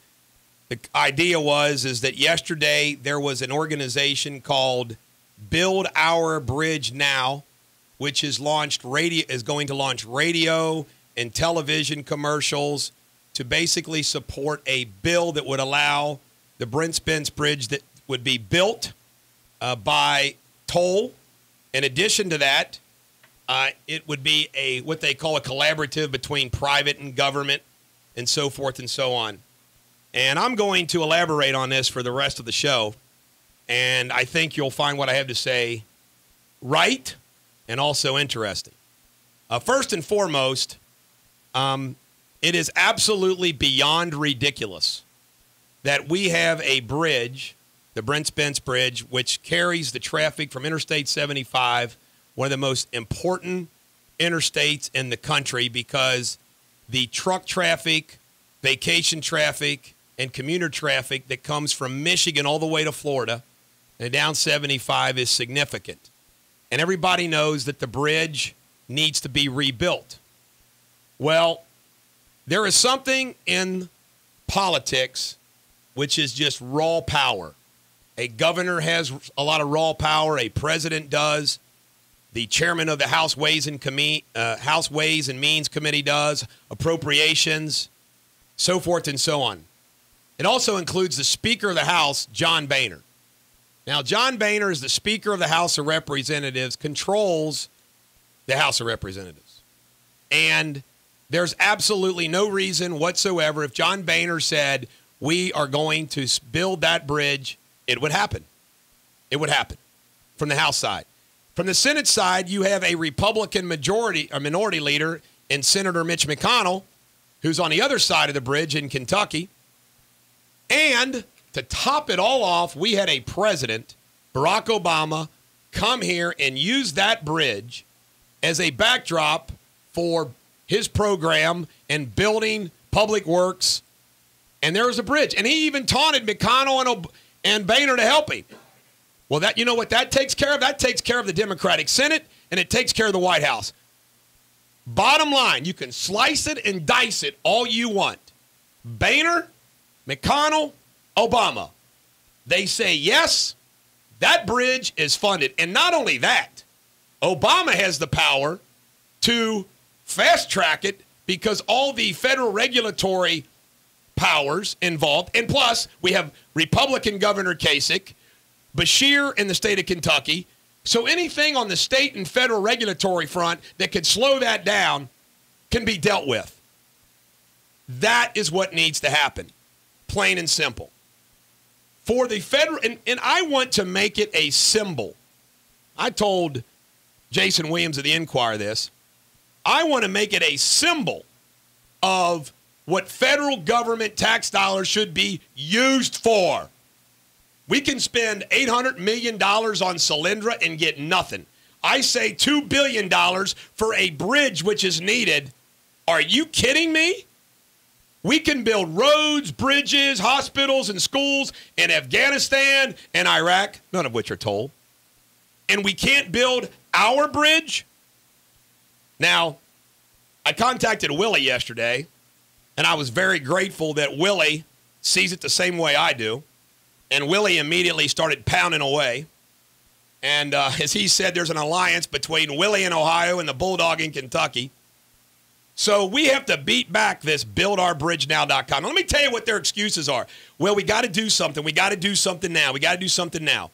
the idea is that yesterday there was an organization called Build Our Bridge Now, which is going to launch radio and television commercials to basically support a bill that would allow the Brent Spence Bridge that would be built by toll. In addition to that, it would be what they call a collaborative between private and government and so forth and so on. And I'm going to elaborate on this for the rest of the show, and I think you'll find what I have to say right and also interesting. First and foremost, it is absolutely beyond ridiculous that we have a bridge, the Brent Spence Bridge, which carries the traffic from Interstate 75, one of the most important interstates in the country, because the truck traffic, vacation traffic, and commuter traffic that comes from Michigan all the way to Florida and down 75 is significant. And everybody knows that the bridge needs to be rebuilt. Well, there is something in politics which is just raw power. A governor has a lot of raw power. A president does. The chairman of the House Ways and Means Committee does. Appropriations, so forth and so on. It also includes the Speaker of the House, John Boehner. Now, John Boehner is the Speaker of the House of Representatives, controls the House of Representatives. And there's absolutely no reason whatsoever, if John Boehner said, we are going to build that bridge, it would happen. It would happen from the House side. From the Senate side, you have a Republican minority leader in Senator Mitch McConnell, who's on the other side of the bridge in Kentucky. And to top it all off, we had a president, Barack Obama, come here and use that bridge as a backdrop for his program and building public works. And there was a bridge. And he even taunted McConnell and Boehner to help him. Well, that, you know what that takes care of? That takes care of the Democratic Senate, and it takes care of the White House. Bottom line, you can slice it and dice it all you want. Boehner, McConnell, Obama. They say, yes, that bridge is funded. And not only that, Obama has the power to fast track it because all the federal regulatory powers involved, and plus we have Republican Governor Kasich, Beshear in the state of Kentucky. So anything on the state and federal regulatory front that could slow that down can be dealt with. That is what needs to happen, plain and simple. For the federal, and I want to make it a symbol. I told Jason Williams of the Enquirer this. I want to make it a symbol of what federal government tax dollars should be used for. We can spend $800 million on Solyndra and get nothing. I say $2 billion for a bridge which is needed. Are you kidding me? We can build roads, bridges, hospitals, and schools in Afghanistan and Iraq, none of which are toll. And we can't build our bridge? Now, I contacted Willie yesterday, and I was very grateful that Willie sees it the same way I do. And Willie immediately started pounding away. And as he said, there's an alliance between Willie in Ohio and the Bulldog in Kentucky. So we have to beat back this buildourbridgenow.com. Now, let me tell you what their excuses are. Well, we got to do something. We got to do something now. We got to do something now.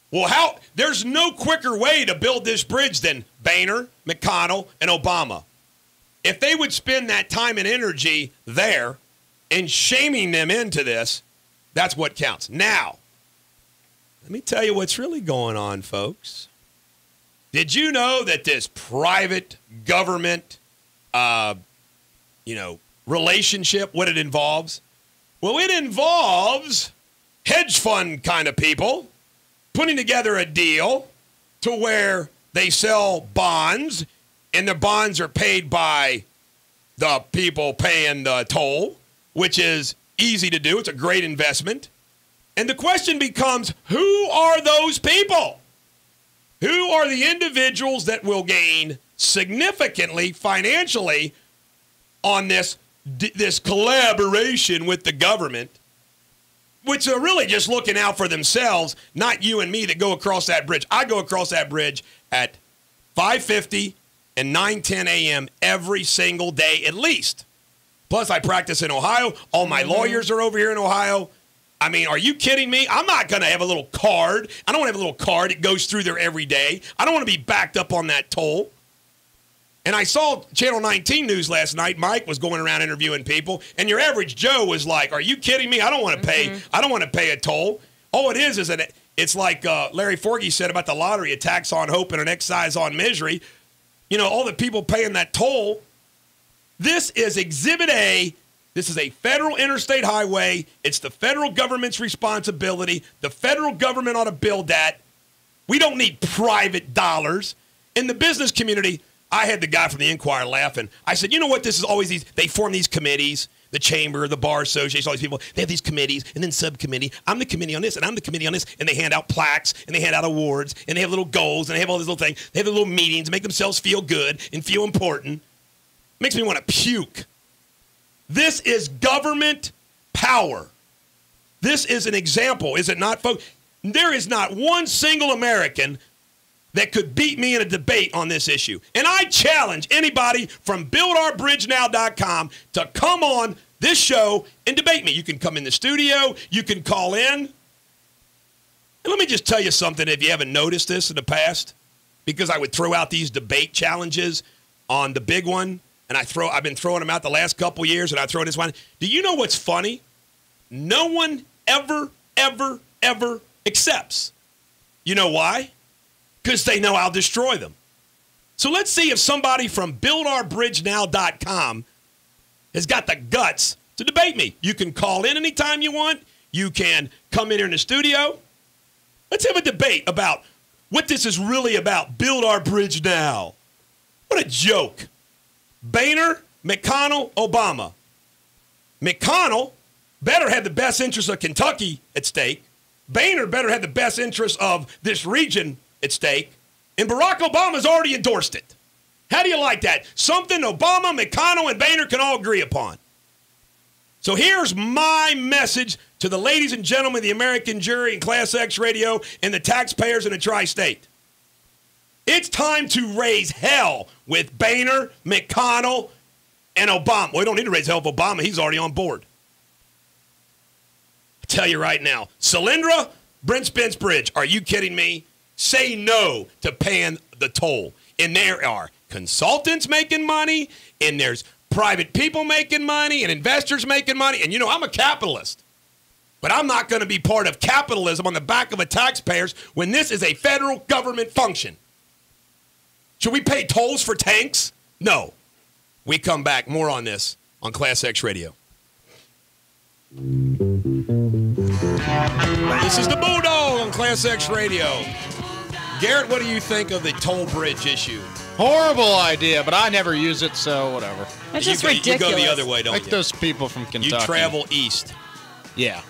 Well, there's no quicker way to build this bridge than Boehner, McConnell, and Obama. If they would spend that time and energy there and shaming them into this, that's what counts. Now, let me tell you what's really going on, folks. Did you know that this private government, relationship, what it involves? Well, it involves hedge fund kind of people putting together a deal to where they sell bonds, and the bonds are paid by the people paying the toll, which is easy to do. It's a great investment. And the question becomes, who are those people? Who are the individuals that will gain significantly financially on this collaboration with the government, which are really just looking out for themselves, not you and me that go across that bridge. I go across that bridge at 5:50 and 9:10 a.m. every single day at least. Plus, I practice in Ohio. All my lawyers are over here in Ohio. I mean, are you kidding me? I'm not going to have a little card. I don't want to have a little card that goes through there every day. I don't want to be backed up on that toll. And I saw Channel 19 News last night. Mike was going around interviewing people, and your average Joe was like, "Are you kidding me? I don't want to pay. I don't want to pay a toll." All it is it's like Larry Forgy said about the lottery: a tax on hope and an excise on misery. all the people paying that toll. This is Exhibit A. This is a federal interstate highway. It's the federal government's responsibility. The federal government ought to build that. We don't need private dollars. In the business community, I had the guy from the Inquirer laughing. I said, you know what? This is always they form these committees, the chamber, the bar association, all these people. They have these committees and then subcommittee. I'm the committee on this and I'm the committee on this. And they hand out plaques and they hand out awards and they have little goals and they have all these little things. They have the little meetings, make themselves feel good and feel important. Makes me want to puke. This is government power. This is an example, is it not, folks? There is not one single American that could beat me in a debate on this issue. And I challenge anybody from buildourbridgenow.com to come on this show and debate me. You can come in the studio. You can call in. And let me just tell you something if you haven't noticed this in the past, because I would throw out these debate challenges on the big one. And I've been throwing them out the last couple years, and I throw this one. Do you know what's funny? No one ever accepts. You know why? Because they know I'll destroy them. So let's see if somebody from buildourbridgenow.com has got the guts to debate me. You can call in anytime you want. You can come in here in the studio. Let's have a debate about what this is really about. Build our bridge now. What a joke. Boehner, McConnell, Obama. McConnell better have the best interests of Kentucky at stake. Boehner better have the best interests of this region at stake. And Barack Obama's already endorsed it. How do you like that? Something Obama, McConnell, and Boehner can all agree upon. So here's my message to the ladies and gentlemen of the American jury and Class X radio and the taxpayers in the tri-state. It's time to raise hell with Boehner, McConnell, and Obama. Well, we don't need to raise hell with Obama. He's already on board. I tell you right now, Solyndra, Brent Spence Bridge, are you kidding me? Say no to paying the toll. And there are consultants making money, and there's private people making money, and investors making money. And, I'm a capitalist. But I'm not going to be part of capitalism on the back of a taxpayers when this is a federal government function. Should we pay tolls for tanks? No. We come back. More on this on Class X Radio. This is the Bulldog on Class X Radio. Garrett, what do you think of the toll bridge issue? Horrible idea, but I never use it, so whatever. It's just ridiculous. You go the other way, don't you? Like those people from Kentucky. You travel east. Yeah.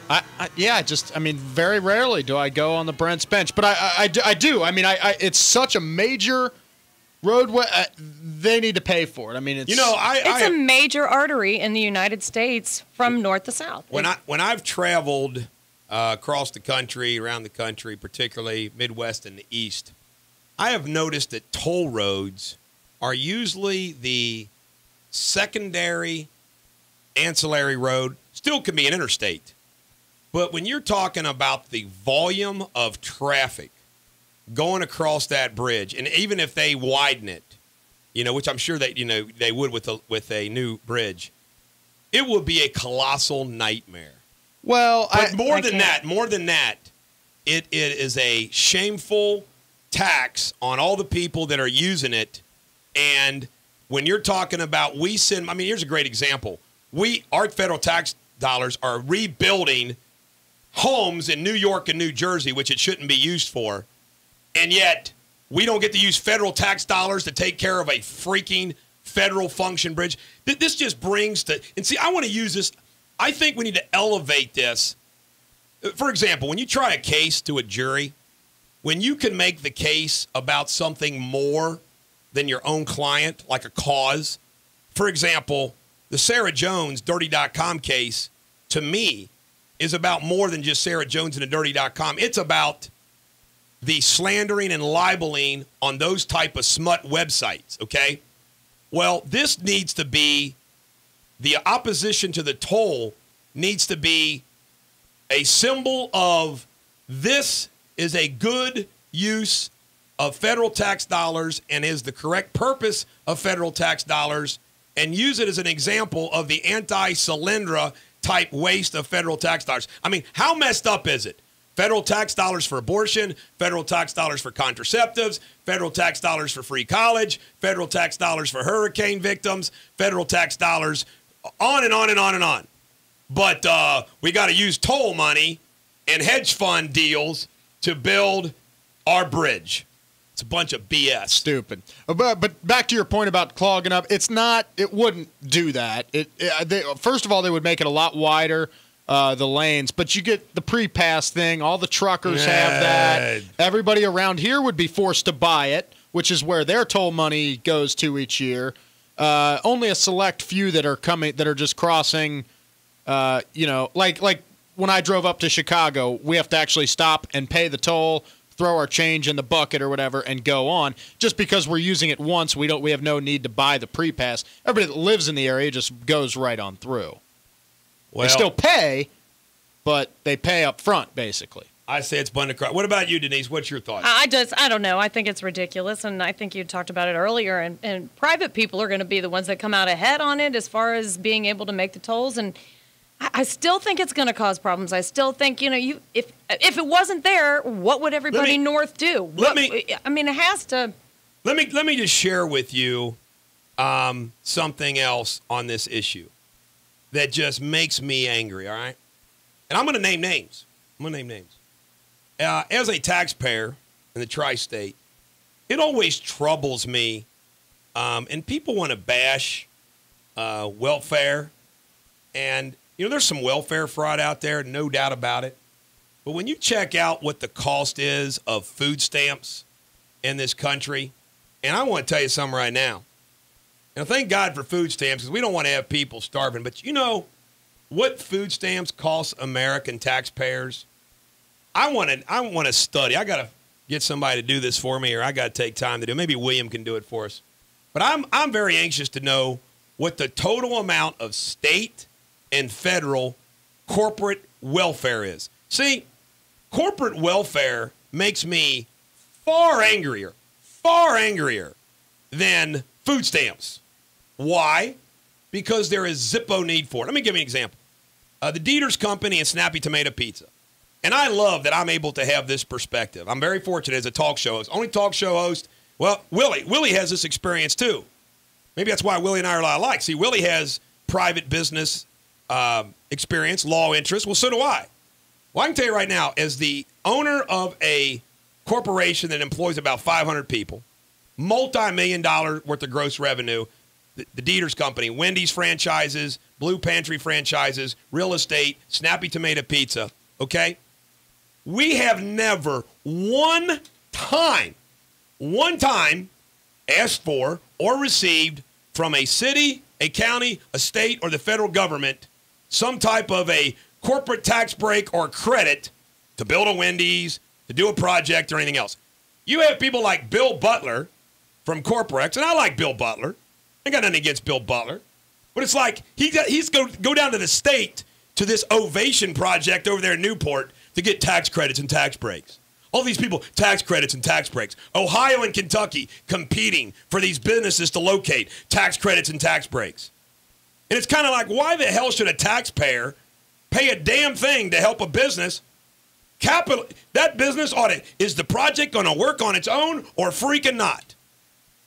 Very rarely do I go on the Brent's bench, but I do. It's such a major roadway. They need to pay for it. It's it's a major artery in the United States from north to south. When I've traveled across the country, around the country, particularly Midwest and the East, I have noticed that toll roads are usually the secondary ancillary road. Still can be an interstate. But when you're talking about the volume of traffic going across that bridge, and even if they widen it, which I'm sure that they would with a new bridge, it would be a colossal nightmare. Well, more than that, it is a shameful tax on all the people that are using it. And when you're talking about here's a great example. Our federal tax dollars are rebuilding homes in New York and New Jersey, which it shouldn't be used for. And yet we don't get to use federal tax dollars to take care of a freaking federal function bridge. This just brings I want to use this. I think we need to elevate this. For example, when you try a case to a jury, when you can make the case about something more than your own client, like a cause. For example, the Sarah Jones Dirty.com case, to me, is about more than just Sarah Jones and the Dirty.com. It's about the slandering and libeling on those type of smut websites, okay? Well, this needs to be, the opposition to the toll needs to be a symbol of this is a good use of federal tax dollars and is the correct purpose of federal tax dollars, and use it as an example of the anti-Solyndra type waste of federal tax dollars. How messed up is it Federal tax dollars for abortion, federal tax dollars for contraceptives, federal tax dollars for free college, federal tax dollars for hurricane victims, federal tax dollars, on and on and on and on. But we got to use toll money and hedge fund deals to build our bridge. It's a bunch of BS. Stupid. But back to your point about clogging up, it's not. It wouldn't do that. First of all, they would make it a lot wider. The lanes, but you get the pre-pass thing. All the truckers have that. Everybody around here would be forced to buy it, which is where their toll money goes to each year. Only a select few that are just crossing. Like when I drove up to Chicago, we have to actually stop and pay the toll, throw our change in the bucket or whatever, and go on. Just because we're using it once, we have no need to buy the pre-pass. Everybody that lives in the area just goes right on through. Well, they still pay, but they pay up front, basically. I say it's bun to cry. What about you, Denise? What's your thoughts? I don't know. I think it's ridiculous, and I think you talked about it earlier, and private people are going to be the ones that come out ahead on it as far as being able to make the tolls, and I still think it's going to cause problems. I still think, if it wasn't there, what would everybody north do? It has to. Let me just share with you something else on this issue that just makes me angry, all right? And I'm going to name names. As a taxpayer in the tri-state, it always troubles me, and people want to bash welfare. And, there's some welfare fraud out there, no doubt about it. But when you check out what the cost is of food stamps in this country, and I want to tell you something right now. And thank God for food stamps, because we don't want to have people starving. But you know what food stamps cost American taxpayers? I want to study. I got to get somebody to do this for me, or I got to take time to do it. Maybe William can do it for us. But I'm very anxious to know what the total amount of state and federal corporate welfare is. See, corporate welfare makes me far angrier than food stamps. Why? Because there is zippo need for it. Let me give you an example. The Deters company and Snappy Tomato Pizza. And I love that I'm able to have this perspective. I'm very fortunate as a talk show host. Only talk show host. Well, Willie has this experience too. Maybe that's why Willie and I are a lot alike. See, Willie has private business experience, law interest. Well, so do I. Well, I can tell you right now, as the owner of a corporation that employs about 500 people, multi-million-dollar worth of gross revenue, the Deters company, Wendy's franchises, Blue Pantry franchises, real estate, Snappy Tomato Pizza, okay? We have never one time asked for or received from a city, a county, a state, or the federal government some type of a corporate tax break or credit to build a Wendy's, to do a project, or anything else. You have people like Bill Butler from Corporex, and I like Bill Butler. I got nothing against Bill Butler. But it's like he's go down to the state to this Ovation project over there in Newport to get tax credits and tax breaks. All these people, tax credits and tax breaks. Ohio and Kentucky competing for these businesses to locate tax credits and tax breaks. And it's kind of like, why the hell should a taxpayer pay a damn thing to help a business? That business audit, is the project going to work on its own or freaking not?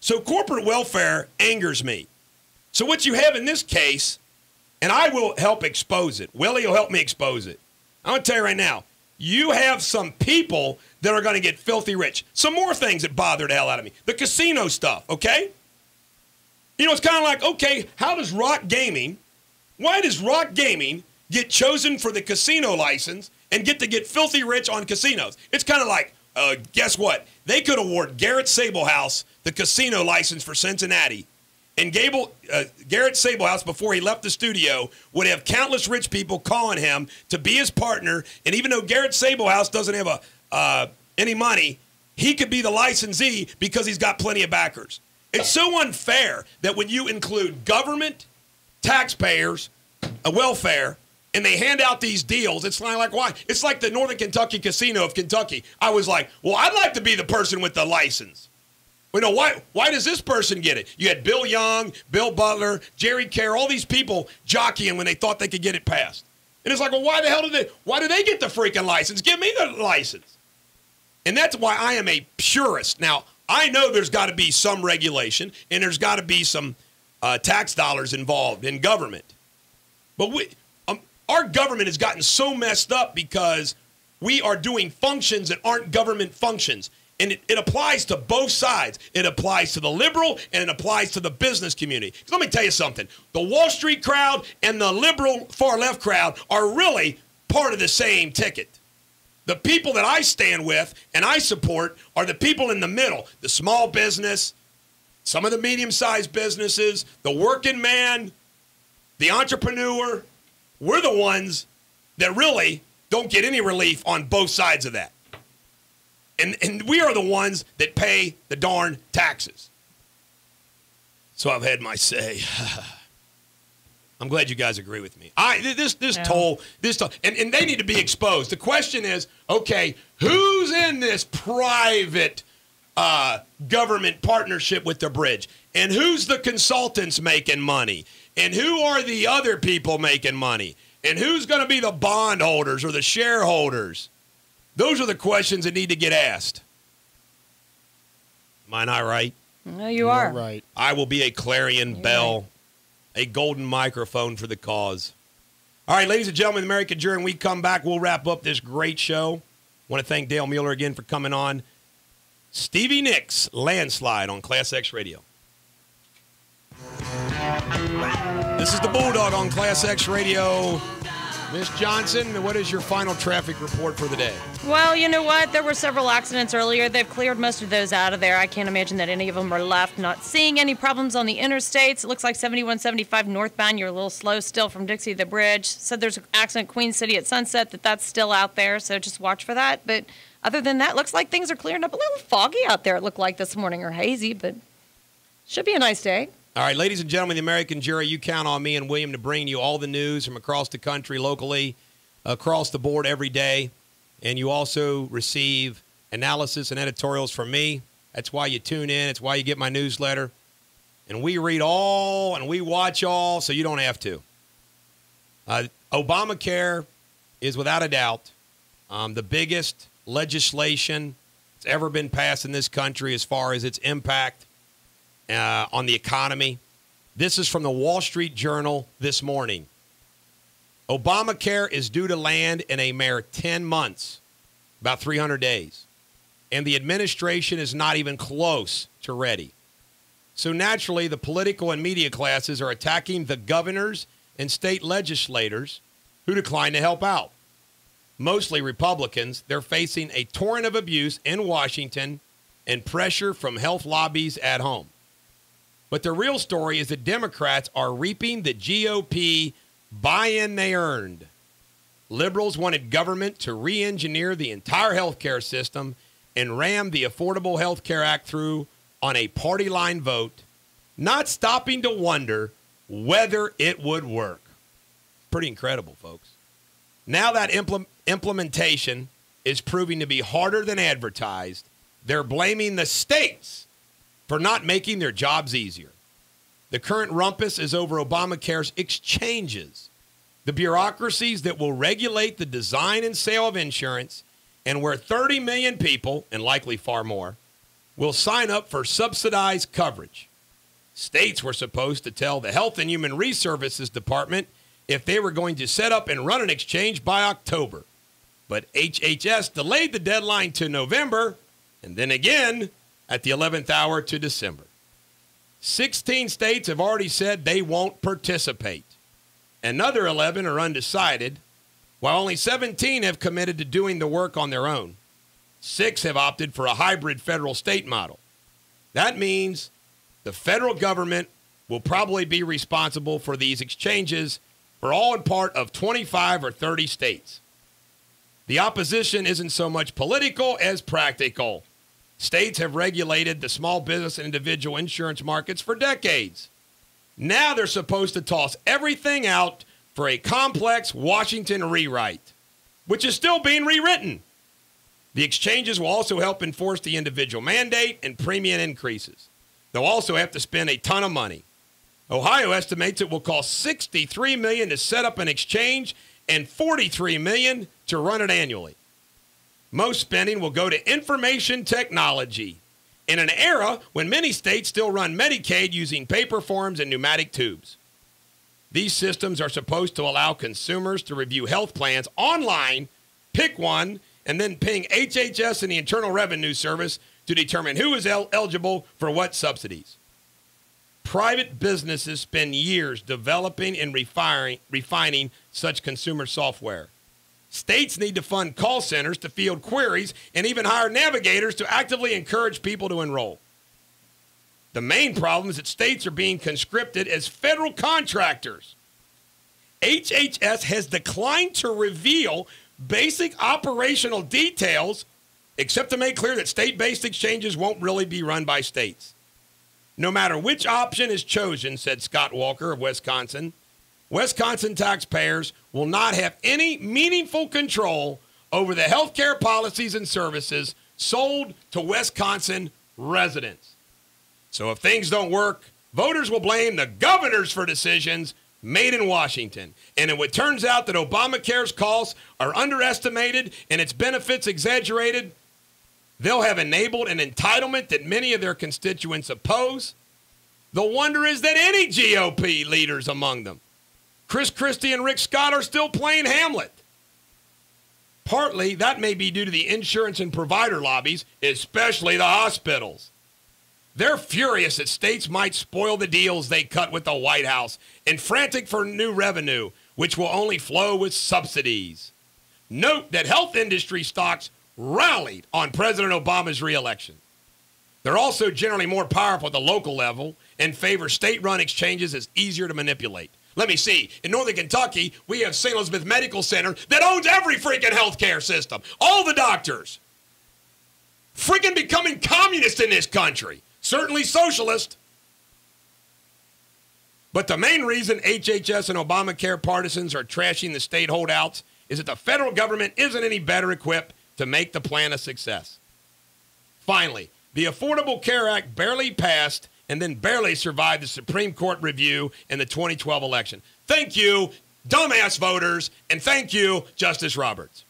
So corporate welfare angers me. So what you have in this case, and I will help expose it. Willie will help me expose it. I'm going to tell you right now, you have some people that are going to get filthy rich. Some more things that bother the hell out of me. The casino stuff, okay? It's kind of like, okay, why does Rock Gaming get chosen for the casino license and get filthy rich on casinos? It's kind of like, guess what? They could award Garrett Sablehouse the casino license for Cincinnati. And Garrett Sablehouse, before he left the studio, would have countless rich people calling him to be his partner. And even though Garrett Sablehouse doesn't have any money, he could be the licensee because he's got plenty of backers. It's so unfair that when you include government, taxpayers, welfare, and they hand out these deals, it's like, why? It's like the Northern Kentucky Casino of Kentucky. I was like, well, I'd like to be the person with the license. Why does this person get it? You had Bill Young, Bill Butler, Jerry Kerr, all these people jockeying when they thought they could get it passed. And it's like, well, why do they get the freaking license? Give me the license. And that's why I am a purist. Now, I know there's got to be some regulation and there's got to be some tax dollars involved in government. But our government has gotten so messed up because we are doing functions that aren't government functions. And it applies to both sides. It applies to the liberal and it applies to the business community. Let me tell you something. The Wall Street crowd and the liberal far left crowd are really part of the same ticket. The people that I stand with and I support are the people in the middle, the small business, some of the medium-sized businesses, the working man, the entrepreneur. We're the ones that really don't get any relief on both sides of that. And we are the ones that pay the darn taxes. So I've had my say. I'm glad you guys agree with me. This toll, and they need to be exposed. The question is, okay, who's in this private government partnership with the bridge? And who's the consultants making money? And who are the other people making money? And who's going to be the bondholders or the shareholders? Those are the questions that need to get asked. Am I not right? No, you are. You're right. I will be a clarion bell, a golden microphone for the cause. All right, ladies and gentlemen, the American Jury, when we come back, we'll wrap up this great show. I want to thank Dale Mueller again for coming on. Stevie Nicks, Landslide on Class X Radio. This is the Bulldog on Class X Radio. Miss Johnson, what is your final traffic report for the day? Well, you know what? There were several accidents earlier. They've cleared most of those out of there. I can't imagine that any of them are left. Not seeing any problems on the interstates. It looks like 7175 northbound. You're a little slow still from Dixie to the Bridge. Said there's an accident Queen City at Sunset that's still out there, so just watch for that. But other than that, looks like things are clearing up. A little foggy out there, it looked like this morning, or hazy, but should be a nice day. All right, ladies and gentlemen, the American Jury, you count on me and William to bring you all the news from across the country, locally, across the board every day. And you also receive analysis and editorials from me. That's why you tune in. It's why you get my newsletter. And we read all and we watch all, so you don't have to. Obamacare is without a doubt the biggest legislation that's ever been passed in this country as far as its impact on the economy. This is from the Wall Street Journal this morning. Obamacare is due to land in a mere 10 months, about 300 days. And the administration is not even close to ready. So naturally, the political and media classes are attacking the governors and state legislators who decline to help out. Mostly Republicans. They're facing a torrent of abuse in Washington and pressure from health lobbies at home. But the real story is that Democrats are reaping the GOP buy-in they earned. Liberals wanted government to re-engineer the entire health care system and ram the Affordable Health Care Act through on a party line vote, not stopping to wonder whether it would work. Pretty incredible, folks. Now that implementation is proving to be harder than advertised, they're blaming the states for not making their jobs easier. The current rumpus is over Obamacare's exchanges, the bureaucracies that will regulate the design and sale of insurance, and where 30 million people, and likely far more, will sign up for subsidized coverage. States were supposed to tell the Health and Human Resources Department if they were going to set up and run an exchange by October. But HHS delayed the deadline to November, and then again at the 11th hour to December. 16 states have already said they won't participate. Another 11 are undecided, while only 17 have committed to doing the work on their own. 6 have opted for a hybrid federal-state model. That means the federal government will probably be responsible for these exchanges for all in part of 25 or 30 states. The opposition isn't so much political as practical. States have regulated the small business and individual insurance markets for decades. Now they're supposed to toss everything out for a complex Washington rewrite, which is still being rewritten. The exchanges will also help enforce the individual mandate and premium increases. They'll also have to spend a ton of money. Ohio estimates it will cost $63 million to set up an exchange and $43 million to run it annually. Most spending will go to information technology in an era when many states still run Medicaid using paper forms and pneumatic tubes. These systems are supposed to allow consumers to review health plans online, pick one, and then ping HHS and the Internal Revenue Service to determine who is eligible for what subsidies. Private businesses spend years developing and refining such consumer software. States need to fund call centers to field queries and even hire navigators to actively encourage people to enroll. The main problem is that states are being conscripted as federal contractors. HHS has declined to reveal basic operational details, except to make clear that state-based exchanges won't really be run by states. No matter which option is chosen, said Scott Walker of Wisconsin, Wisconsin taxpayers will not have any meaningful control over the health care policies and services sold to Wisconsin residents. So if things don't work, voters will blame the governors for decisions made in Washington. And if it turns out that Obamacare's costs are underestimated and its benefits exaggerated, they'll have enabled an entitlement that many of their constituents oppose. The wonder is that any GOP leaders among them, Chris Christie and Rick Scott, are still playing Hamlet. Partly, that may be due to the insurance and provider lobbies, especially the hospitals. They're furious that states might spoil the deals they cut with the White House and frantic for new revenue, which will only flow with subsidies. Note that health industry stocks rallied on President Obama's reelection. They're also generally more powerful at the local level and favor state-run exchanges as easier to manipulate. Let me see. In Northern Kentucky, we have St. Elizabeth Medical Center that owns every freaking healthcare system. All the doctors. Freaking becoming communist in this country. Certainly socialist. But the main reason HHS and Obamacare partisans are trashing the state holdouts is that the federal government isn't any better equipped to make the plan a success. Finally, the Affordable Care Act barely passed and then barely survived the Supreme Court review in the 2012 election. Thank you, dumbass voters, and thank you, Justice Roberts.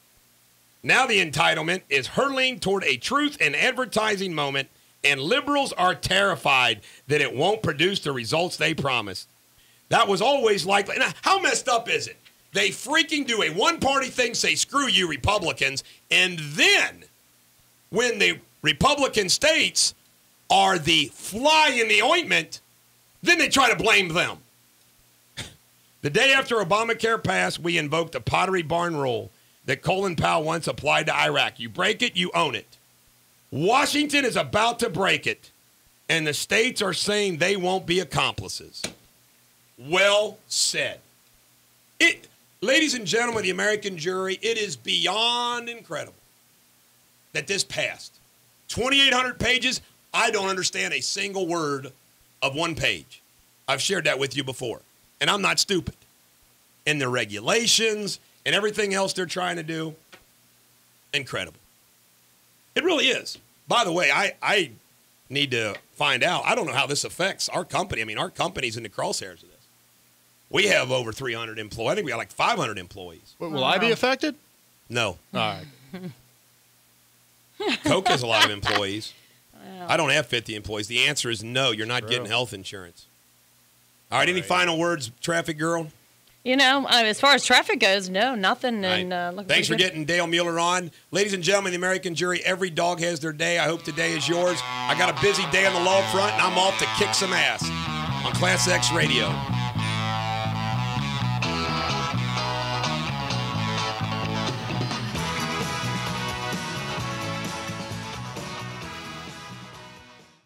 Now the entitlement is hurtling toward a truth and advertising moment, and liberals are terrified that it won't produce the results they promised. That was always likely. Now, how messed up is it? They freaking do a one-party thing, say, screw you, Republicans, and then when the Republican states are the fly in the ointment, then they try to blame them. The day after Obamacare passed, we invoked the Pottery Barn rule that Colin Powell once applied to Iraq. You break it, you own it. Washington is about to break it, and the states are saying they won't be accomplices. Well said. Ladies and gentlemen of the American jury, it is beyond incredible that this passed. 2,800 pages. I don't understand a single word of one page. I've shared that with you before, and I'm not stupid. And the regulations and everything else they're trying to do, incredible. It really is. By the way, I need to find out. I don't know how this affects our company. I mean, our company's in the crosshairs of this. We have over 300 employees. I think we got like 500 employees. Will I be affected? No. All right. Coke has a lot of employees. I don't have 50 employees. The answer is no. You're not getting health insurance. All right. Any final words, traffic girl? You know, as far as traffic goes, no, nothing. And thanks for getting Dale Mueller on. Ladies and gentlemen, the American jury, every dog has their day. I hope today is yours. I got a busy day on the law front, and I'm off to kick some ass on Class X Radio.